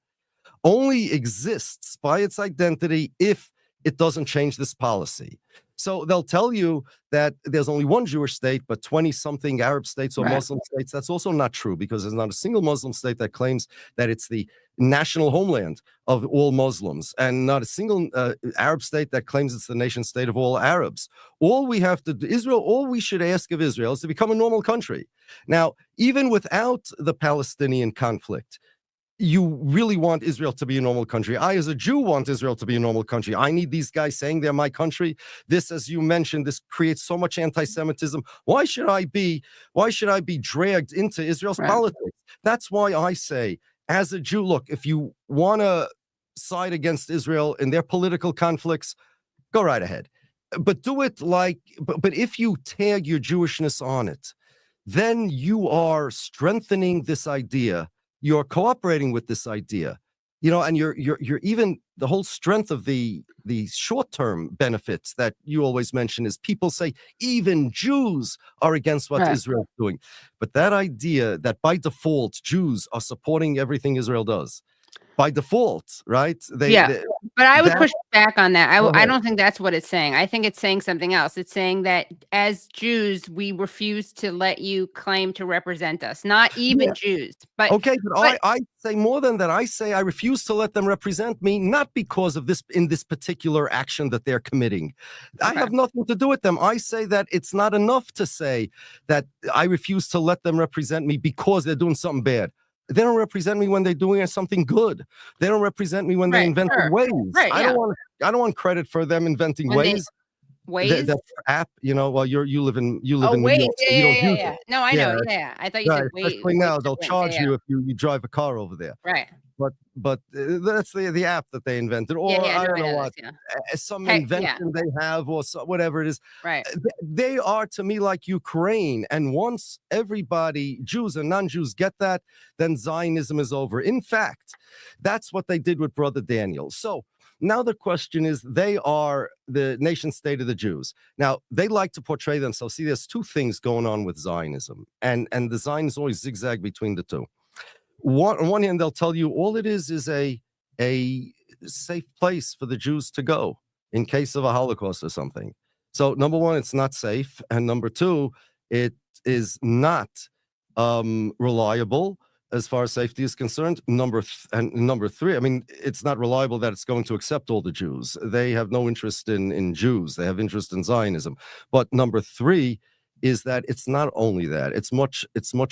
only exists by its identity if it doesn't change this policy. So they'll tell you that there's only one Jewish state, but 20-something Arab states or Muslim states. That's also not true, because there's not a single Muslim state that claims that it's the national homeland of all Muslims, and not a single Arab state that claims it's the nation state of all Arabs. All we have to do, all we should ask of Israel is to become a normal country. Now, even without the Palestinian conflict, you really want Israel to be a normal country. I, as a Jew, want Israel to be a normal country. I need these guys saying they're my country. This, as you mentioned, this creates so much anti-Semitism. Why should I be dragged into Israel's politics? That's why I say, as a Jew, look, if you want to side against Israel in their political conflicts, go right ahead. But do it but if you tag your Jewishness on it, then you are strengthening this idea. You're cooperating with this idea, and you're even the whole strength of the short-term benefits that you always mention is people say even Jews are against what Right. Israel's doing. But that idea that by default Jews are supporting everything Israel does, by default, right? But I would that- push back on that. Go I ahead. don't think that's what it's saying. I think it's saying something else. It's saying that as Jews, we refuse to let you claim to represent us. Not even Jews, but Okay, but I say more than that. I say I refuse to let them represent me, not because of this particular action that they're committing. I Okay. have nothing to do with them. I say that it's not enough to say that I refuse to let them represent me because they're doing something bad. They don't represent me when they're doing something good. They don't represent me when they Right, invented sure. ways. Right, I yeah. don't want credit for them inventing When they- ways. Ways? That app, well, you live in New Ways. York, so you don't use Yeah. it. No, I know. Yeah. I thought you said ways. Especially now, they'll Yeah, charge yeah. you if you drive a car over there. Right. But that's the app that they invented, or Yeah. I No, don't know know what, this, yeah. some Hey, invention they have, or whatever it is. Right. They are to me like Ukraine, and once everybody, Jews and non-Jews, get that, then Zionism is over. In fact, that's what they did with Brother Daniel. So now the question is, they are the nation state of the Jews. Now, they like to portray themselves. See, there's two things going on with Zionism, and the Zionists always zigzag between the two. On one hand, they'll tell you all it is a safe place for the Jews to go in case of a Holocaust or something. So, number one, it's not safe. And number two, it is not reliable as far as safety is concerned. Number three, I mean, it's not reliable that it's going to accept all the Jews. They have no interest in Jews. They have interest in Zionism. But number three is that it's not only that. It's much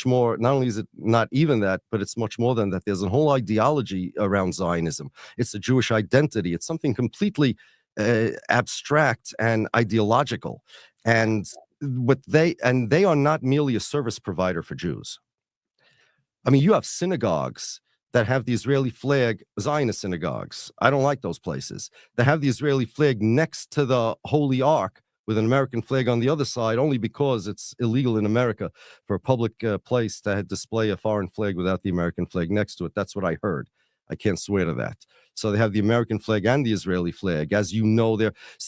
more. Not only is it not even that, but it's much more than that. There's a whole ideology around Zionism. It's a Jewish identity. It's something completely abstract and ideological. And they are not merely a service provider for Jews. I mean, you have synagogues that have the Israeli flag, Zionist synagogues. I don't like those places. They have the Israeli flag next to the Holy Ark with an American flag on the other side, only because it's illegal in America for a public place to display a foreign flag without the American flag next to it. That's what I heard. I can't swear to that. So they have the American flag and the Israeli flag. As you know,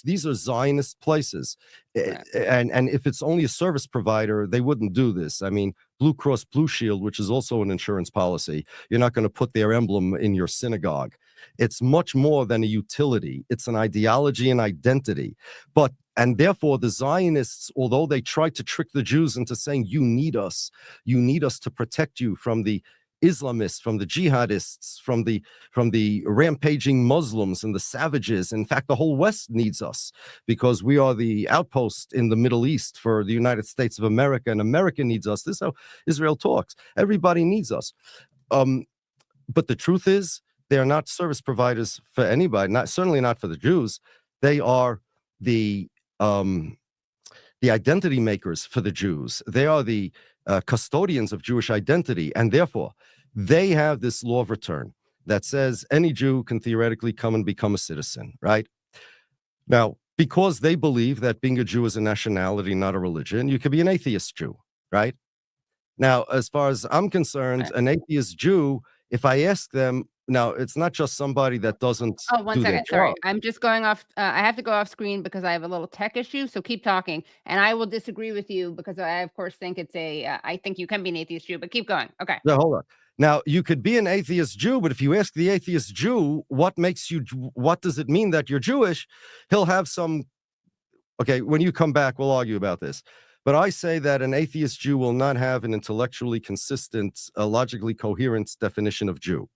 these are Zionist places. Right. And if it's only a service provider, they wouldn't do this. I mean, Blue Cross Blue Shield, which is also an insurance policy, you're not going to put their emblem in your synagogue. It's much more than a utility. It's an ideology and identity. And therefore, the Zionists, although they tried to trick the Jews into saying, you need us to protect you from the Islamists, from the jihadists, from the rampaging Muslims and the savages. In fact, the whole West needs us because we are the outpost in the Middle East for the United States of America, and America needs us. This is how Israel talks. Everybody needs us. But the truth is, they are not service providers for anybody, certainly not for the Jews. They are the identity makers for the Jews. They are the custodians of Jewish identity, and therefore they have this law of return that says any Jew can theoretically come and become a citizen, right? Now, because they believe that being a Jew is a nationality, not a religion, you could be an atheist Jew, right? Now, as far as I'm concerned, an atheist Jew, if I ask them, now it's not just somebody that doesn't One do their second. Sorry. job. I'm just going off. I have to go off screen because I have a little tech issue. So keep talking. And I will disagree with you because I, of course, think it's I think you can be an atheist Jew, but keep going. Okay. No, hold on. Now, you could be an atheist Jew, but if you ask the atheist Jew, what does it mean that you're Jewish? He'll have some, okay, when you come back, we'll argue about this. But I say that an atheist Jew will not have an intellectually consistent, logically coherent definition of Jew.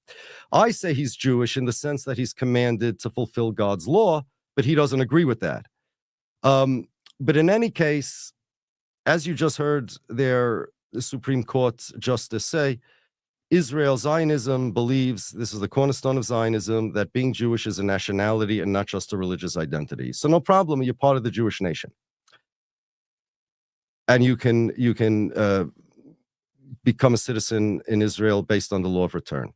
I say he's Jewish in the sense that he's commanded to fulfill God's law, but he doesn't agree with that. But in any case, as you just heard the Supreme Court justice say, Israel Zionism believes, this is the cornerstone of Zionism, that being Jewish is a nationality and not just a religious identity. So no problem, you're part of the Jewish nation. And you can become a citizen in Israel based on the law of return.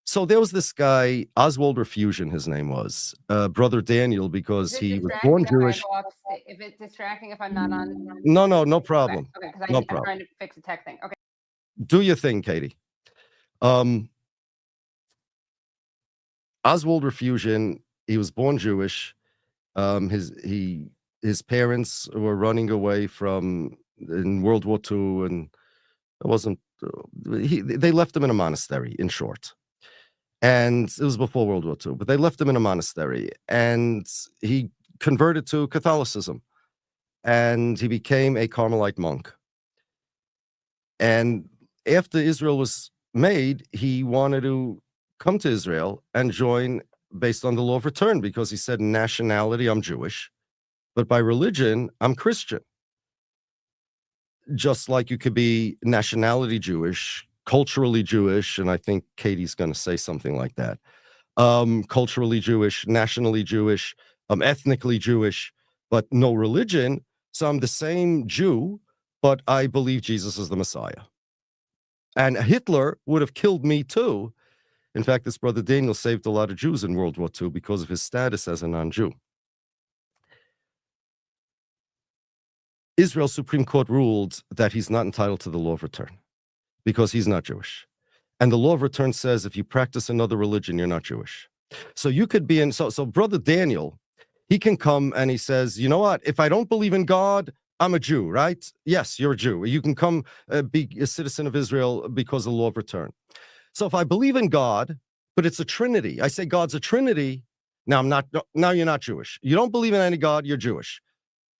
So there was this guy, Oswald Refusion, his name was, Brother Daniel, because he was born Jewish. If it's distracting, if I'm not on. No problem. Okay, because No I'm problem. trying to fix a tech thing. Okay. Do your thing, Katie. Oswald Refusion, he was born Jewish. His parents were running away in World War II, and it wasn't. They left him in a monastery, in short. And it was before World War II, but they left him in a monastery, and he converted to Catholicism, and he became a Carmelite monk. And after Israel was made, he wanted to come to Israel and join based on the law of return, because he said, nationality, I'm Jewish, but by religion, I'm Christian. Just like you could be nationality Jewish, culturally Jewish, and I think Katie's going to say something like that. Culturally Jewish, nationally Jewish, ethnically Jewish, but no religion. So I'm the same Jew, but I believe Jesus is the Messiah. And Hitler would have killed me too. In fact, this brother Daniel saved a lot of Jews in World War II because of his status as a non-Jew. Israel's Supreme Court ruled that he's not entitled to the law of return because he's not Jewish. And the law of return says if you practice another religion, you're not Jewish. So you could be in, so brother Daniel, he can come and he says, you know what, if I don't believe in God, I'm a Jew, right? Yes, you're a Jew. You can come be a citizen of Israel because of the law of return. So if I believe in God, but it's a Trinity, I say God's a Trinity, now you're not Jewish. You don't believe in any God, you're Jewish.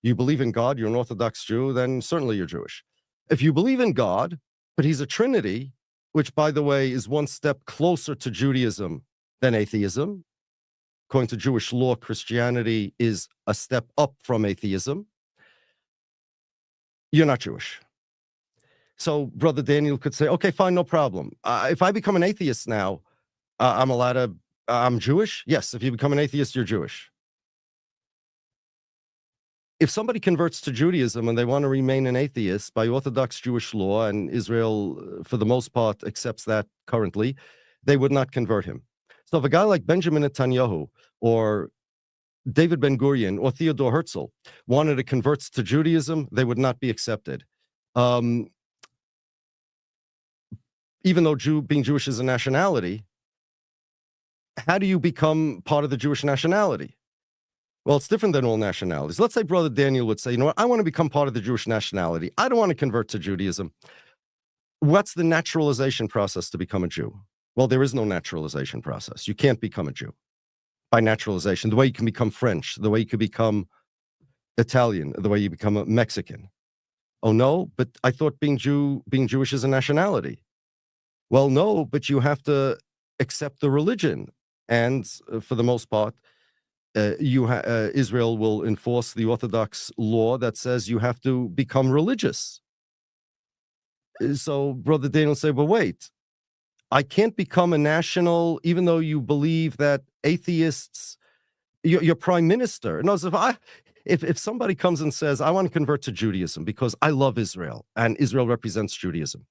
You believe in God, you're an Orthodox Jew, then certainly you're Jewish. If you believe in God, but he's a Trinity, which, by the way, is one step closer to Judaism than atheism. According to Jewish law, Christianity is a step up from atheism. You're not Jewish. So Brother Daniel could say, okay, fine, no problem. If I become an atheist now, I'm Jewish? Yes, if you become an atheist, you're Jewish. If somebody converts to Judaism and they want to remain an atheist by Orthodox Jewish law, and Israel, for the most part, accepts that currently, they would not convert him. So if a guy like Benjamin Netanyahu or David Ben-Gvir or Theodore Herzl wanted to convert to Judaism, they would not be accepted. Even though being Jewish is a nationality, how do you become part of the Jewish nationality? Well, it's different than all nationalities. Let's say Brother Daniel would say, you know what, I want to become part of the Jewish nationality. I don't want to convert to Judaism. What's the naturalization process to become a Jew? Well, there is no naturalization process. You can't become a Jew by naturalization, the way you can become French, the way you can become Italian, the way you become a Mexican. Oh, no, but I thought being Jewish is a nationality. Well, no, but you have to accept the religion. And for the most part, Israel will enforce the Orthodox law that says you have to become religious. So Brother Daniel said, well, wait, I can't become a national, even though you believe that atheists, your prime minister. No, so if somebody comes and says, I want to convert to Judaism because I love Israel and Israel represents Judaism,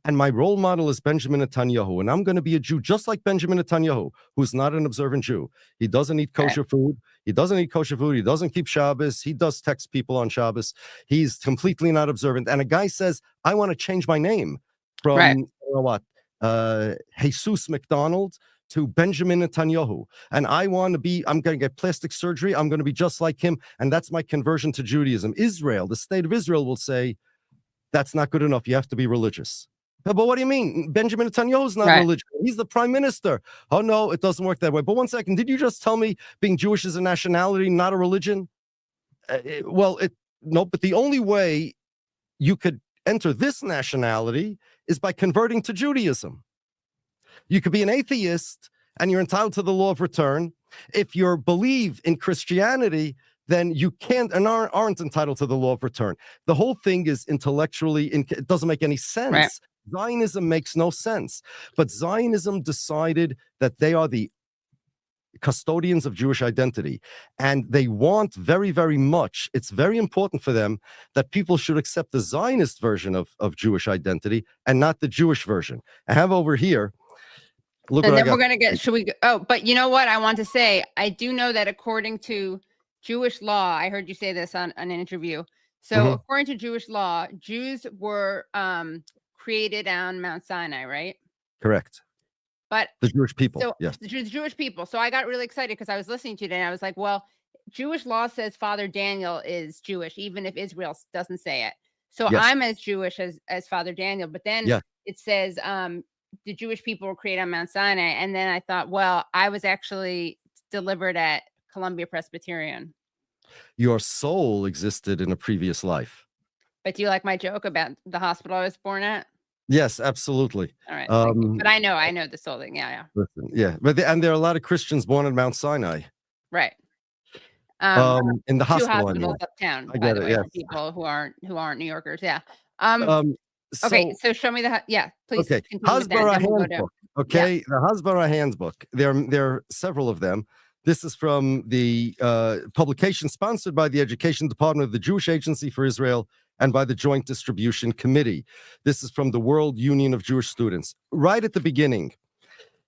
and my role model is Benjamin Netanyahu, and I'm going to be a Jew just like Benjamin Netanyahu, who's not an observant Jew. He doesn't eat kosher food. He doesn't eat kosher food. He doesn't keep Shabbos. He does text people on Shabbos. He's completely not observant. And a guy says, I want to change my name from, Jesus McDonald to Benjamin Netanyahu. And I'm going to get plastic surgery. I'm going to be just like him. And that's my conversion to Judaism. Israel, the state of Israel will say, that's not good enough. You have to be religious. But what do you mean? Benjamin Netanyahu is not religious. He's the prime minister. Oh, no, it doesn't work that way. But one second, did you just tell me being Jewish is a nationality, not a religion? No, but the only way you could enter this nationality is by converting to Judaism. You could be an atheist and you're entitled to the law of return. If you believe in Christianity, then you can't and aren't entitled to the law of return. The whole thing is intellectually, it doesn't make any sense. Right. Zionism makes no sense. But Zionism decided that they are the custodians of Jewish identity. And they want very, very much, it's very important for them that people should accept the Zionist version of Jewish identity and not the Jewish version. I have over here Look And what I then we're got. going to get, should we go? Oh, but you know what I want to say? I do know that according to Jewish law, I heard you say this on an interview. So according to Jewish law, Jews were created on Mount Sinai, right? Correct. But The Jewish people. so Yes. the Jewish people. So I got really excited because I was listening to it and I was like, well, Jewish law says Father Daniel is Jewish, even if Israel doesn't say it. So Yes. I'm as Jewish as Father Daniel. But then Yeah. it says the Jewish people were created on Mount Sinai. And then I thought, well, I was actually delivered at Columbia Presbyterian. Your soul existed in a previous life. But do you like my joke about the hospital I was born at? Yes, absolutely. All right. But I know the soul thing. Yeah. Listen, yeah. But and there are a lot of Christians born at Mount Sinai. Right. In the 2 hospital, hospitals uptown, I by get the it, way, yes. for people who aren't New Yorkers. Yeah. Okay, so show me the please. Okay, continue with that, Hasbara then we'll go to- Handbook. Okay, the Hasbara Handbook. There are several of them. This is from the publication sponsored by the Education Department of the Jewish Agency for Israel and by the Joint Distribution Committee. This is from the World Union of Jewish Students. Right at the beginning,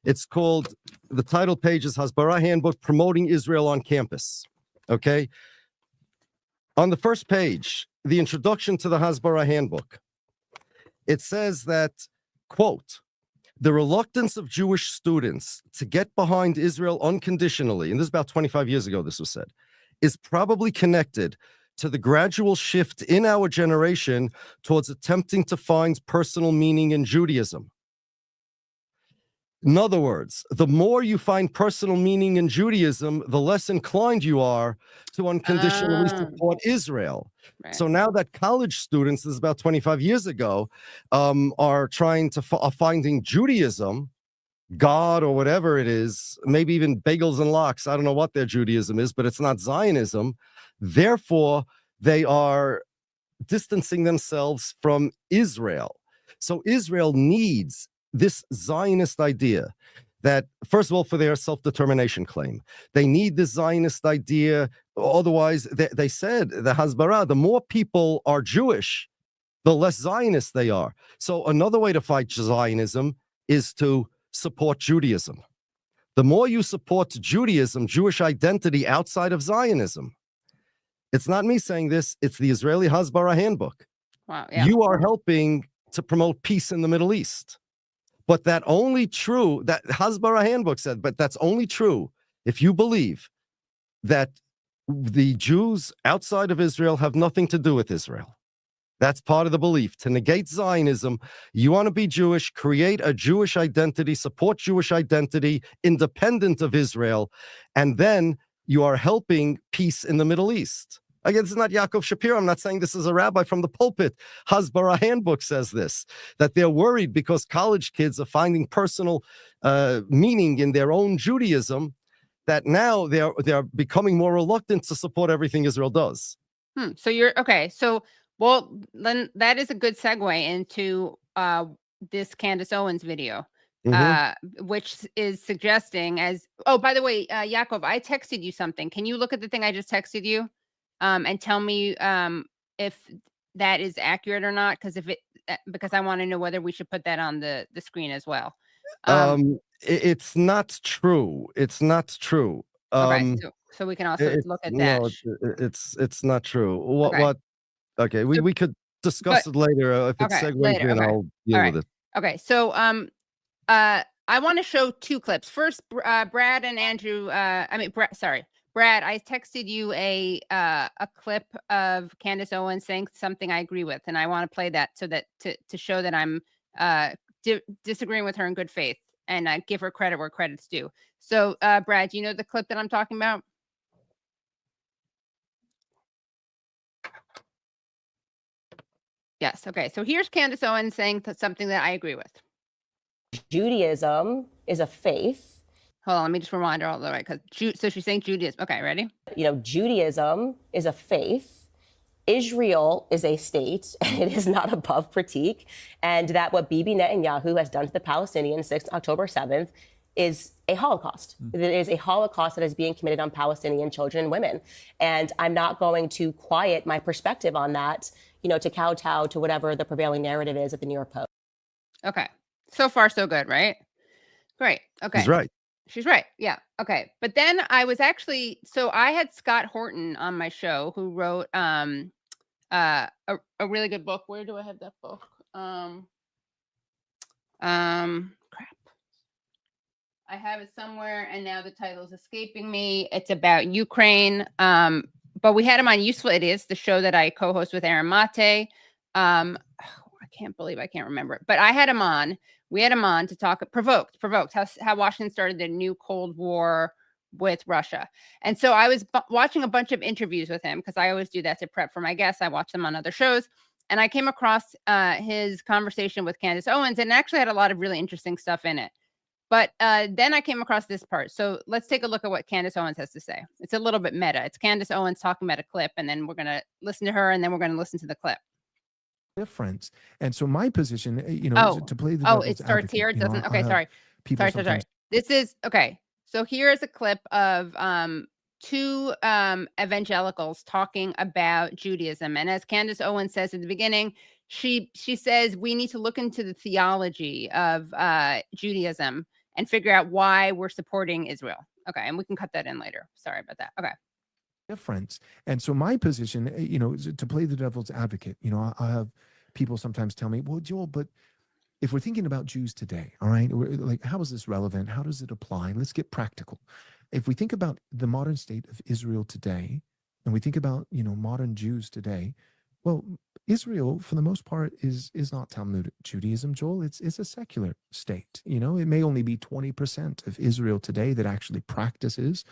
it's called, the title page is Hasbara Handbook Promoting Israel on Campus. Okay. On the first page, the introduction to the Hasbara Handbook, it says that, quote, the reluctance of Jewish students to get behind Israel unconditionally, and this is about 25 years ago this was said, is probably connected to the gradual shift in our generation towards attempting to find personal meaning in Judaism. In other words, the more you find personal meaning in Judaism, the less inclined you are to unconditionally support Israel. Right. So now that college students, this is about 25 years ago, are trying to finding Judaism, God or whatever it is, maybe even bagels and lox. I don't know what their Judaism is, but it's not Zionism. Therefore, they are distancing themselves from Israel. So Israel needs this Zionist idea that, first of all, for their self-determination claim, they need this Zionist idea. Otherwise, they said, the Hasbara, the more people are Jewish, the less Zionist they are. So another way to fight Zionism is to support Judaism. The more you support Judaism, Jewish identity outside of Zionism, it's not me saying this, it's the Israeli Hasbara Handbook. Wow, yeah. You are helping to promote peace in the Middle East. But that Hasbara Handbook said, but that's only true if you believe that the Jews outside of Israel have nothing to do with Israel. That's part of the belief. To negate Zionism, you want to be Jewish, create a Jewish identity, support Jewish identity, independent of Israel, and then you are helping peace in the Middle East. Again, this is not Yaakov Shapiro. I'm not saying this is a rabbi from the pulpit. Hasbara Handbook says this, that they're worried because college kids are finding personal meaning in their own Judaism, that now they're becoming more reluctant to support everything Israel does. So you're okay. So, well, then that is a good segue into this Candace Owens video, which is suggesting as, oh, by the way, Yaakov, I texted you something. Can you look at the thing I just texted you and tell me if that is accurate or not? Because I want to know whether we should put that on the screen as well. It's not true. It's not true. Okay, so we can also look at that. No, it's not true. Okay. What? Okay, we could discuss it later. If it's segues later, in, okay. I'll deal with it. Okay, so I want to show two clips. First, Brad and Andrew. Brad, I texted you a clip of Candace Owens saying something I agree with, and I want to play that so that to show that I'm disagreeing with her in good faith and give her credit where credit's due. So, Brad, do you know the clip that I'm talking about? Yes. Okay. So here's Candace Owens saying something that I agree with. Judaism is a faith. Hold on, let me just rewind her all the way. So she's saying Judaism. Okay, ready? Judaism is a faith. Israel is a state, and it is not above critique. And that what Bibi Netanyahu has done to the Palestinians since October 7th is a Holocaust. It is a Holocaust that is being committed on Palestinian children and women. And I'm not going to quiet my perspective on that, to kowtow to whatever the prevailing narrative is at the New York Post. Okay. So far, so good, right? Great. Okay. He's right. She's right. Yeah. Okay. But then I was actually, so I had Scott Horton on my show who wrote a really good book. Where do I have that book? Crap. I have it somewhere and now the title's escaping me. It's about Ukraine. But we had him on Useful Idiots, the show that I co-host with Aaron Mate. I can't believe I can't remember it, but I had him on. We had him on to talk provoked how Washington started the new Cold War with Russia. And so I was watching a bunch of interviews with him because I always do that to prep for my guests. I watch them on other shows. And I came across his conversation with Candace Owens, and it actually had a lot of really interesting stuff in it. But then I came across this part. So let's take a look at what Candace Owens has to say. It's a little bit meta. It's Candace Owens talking about a clip, and then we're going to listen to her, and then we're going to listen to the clip. Difference. And so my position, is to play the devil's it starts advocate. here. It doesn't. Okay, sorry. People Sorry. sometimes This is okay. So here is a clip of two evangelicals talking about Judaism. And as Candace Owens says at the beginning, she says we need to look into the theology of Judaism and figure out why we're supporting Israel. Okay, and we can cut that in later. Sorry about that. Okay. difference. And so my position, is to play the devil's advocate. I have people sometimes tell me, well, Joel, but if we're thinking about Jews today, all right, like, how is this relevant? How does it apply? Let's get practical. If we think about the modern state of Israel today, and we think about, modern Jews today, well, Israel, for the most part, is not Talmudic Judaism, Joel. It's a secular state. It may only be 20% of Israel today that actually practices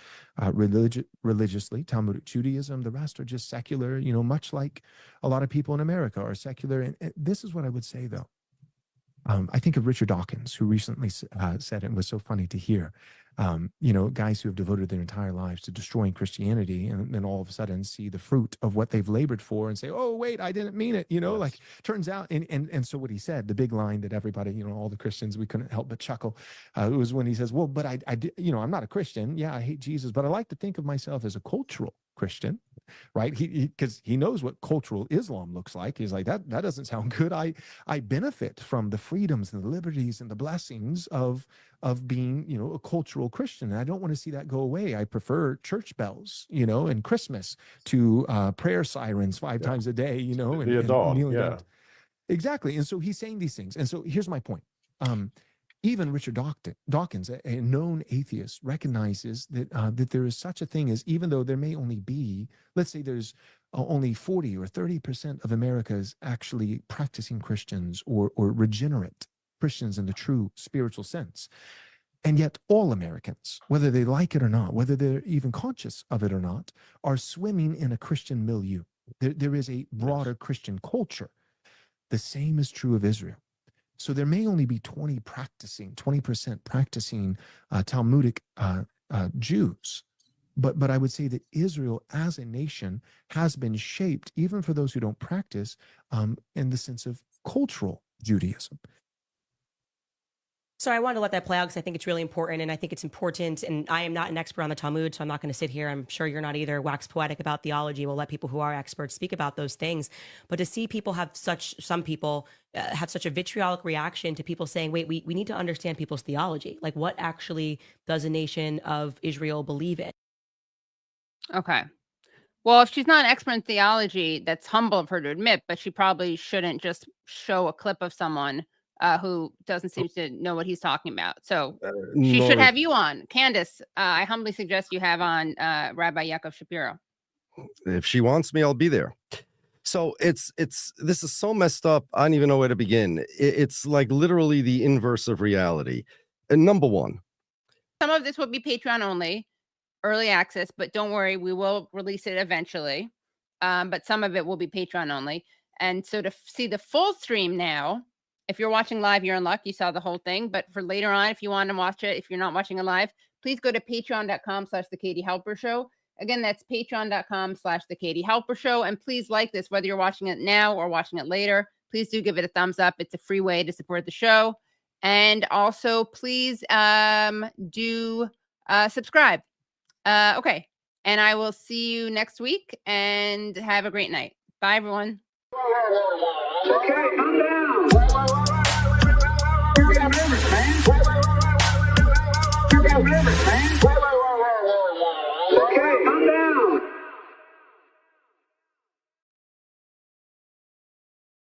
religiously Talmudic Judaism. The rest are just secular, much like a lot of people in America are secular. And this is what I would say, though. I think of Richard Dawkins, who recently said, and was so funny to hear, guys who have devoted their entire lives to destroying Christianity and then all of a sudden see the fruit of what they've labored for and say, oh, wait, I didn't mean it. Like turns out. And so what he said, the big line that everybody, all the Christians, we couldn't help but chuckle. It was when he says, well, but I did, I'm not a Christian. Yeah, I hate Jesus, but I like to think of myself as a cultural Christian, right? Because he knows what cultural Islam looks like. He's like, that doesn't sound good. I benefit from the freedoms and the liberties and the blessings of being, a cultural Christian. And I don't want to see that go away. I prefer church bells, and Christmas to prayer sirens 5 times a day, and kneeling down. Exactly. And so he's saying these things. And so here's my point. Even Richard Dawkins, a known atheist, recognizes that there is such a thing as, even though there may only be, let's say there's only 40 or 30% of America is actually practicing Christians or regenerate Christians in the true spiritual sense. And yet all Americans, whether they like it or not, whether they're even conscious of it or not, are swimming in a Christian milieu. There is a broader Christian culture. The same is true of Israel. So there may only be 20% practicing Talmudic Jews. But I would say that Israel as a nation has been shaped, even for those who don't practice, in the sense of cultural Judaism. So I wanted to let that play out because I think it's really important, and I think it's important, and I am not an expert on the Talmud, so I'm not going to sit here, I'm sure you're not either, wax poetic about theology. We'll let people who are experts speak about those things. But to see people have some people have such a vitriolic reaction to people saying, wait, we need to understand people's theology. Like, what actually does a nation of Israel believe in? Okay. Well, if she's not an expert in theology, that's humble of her to admit, but she probably shouldn't just show a clip of someone who doesn't seem to know what he's talking about. So she should have you on. Candace, I humbly suggest you have on Rabbi Yaakov Shapiro. If she wants me, I'll be there. So this is so messed up. I don't even know where to begin. It's like literally the inverse of reality. And number one, some of this will be Patreon only, early access, but don't worry, we will release it eventually. But some of it will be Patreon only. And so to see the full stream now, if you're watching live, you're in luck. You saw the whole thing. But for later on, if you want to watch it, if you're not watching it live, please go to patreon.com/The Katie Halper Show. Again, that's patreon.com/The Katie Halper Show. And please like this, whether you're watching it now or watching it later. Please do give it a thumbs up. It's a free way to support the show. And also, please do subscribe. Okay. And I will see you next week and have a great night. Bye, everyone. Okay, calm down. We got rivers, man. rivers, man.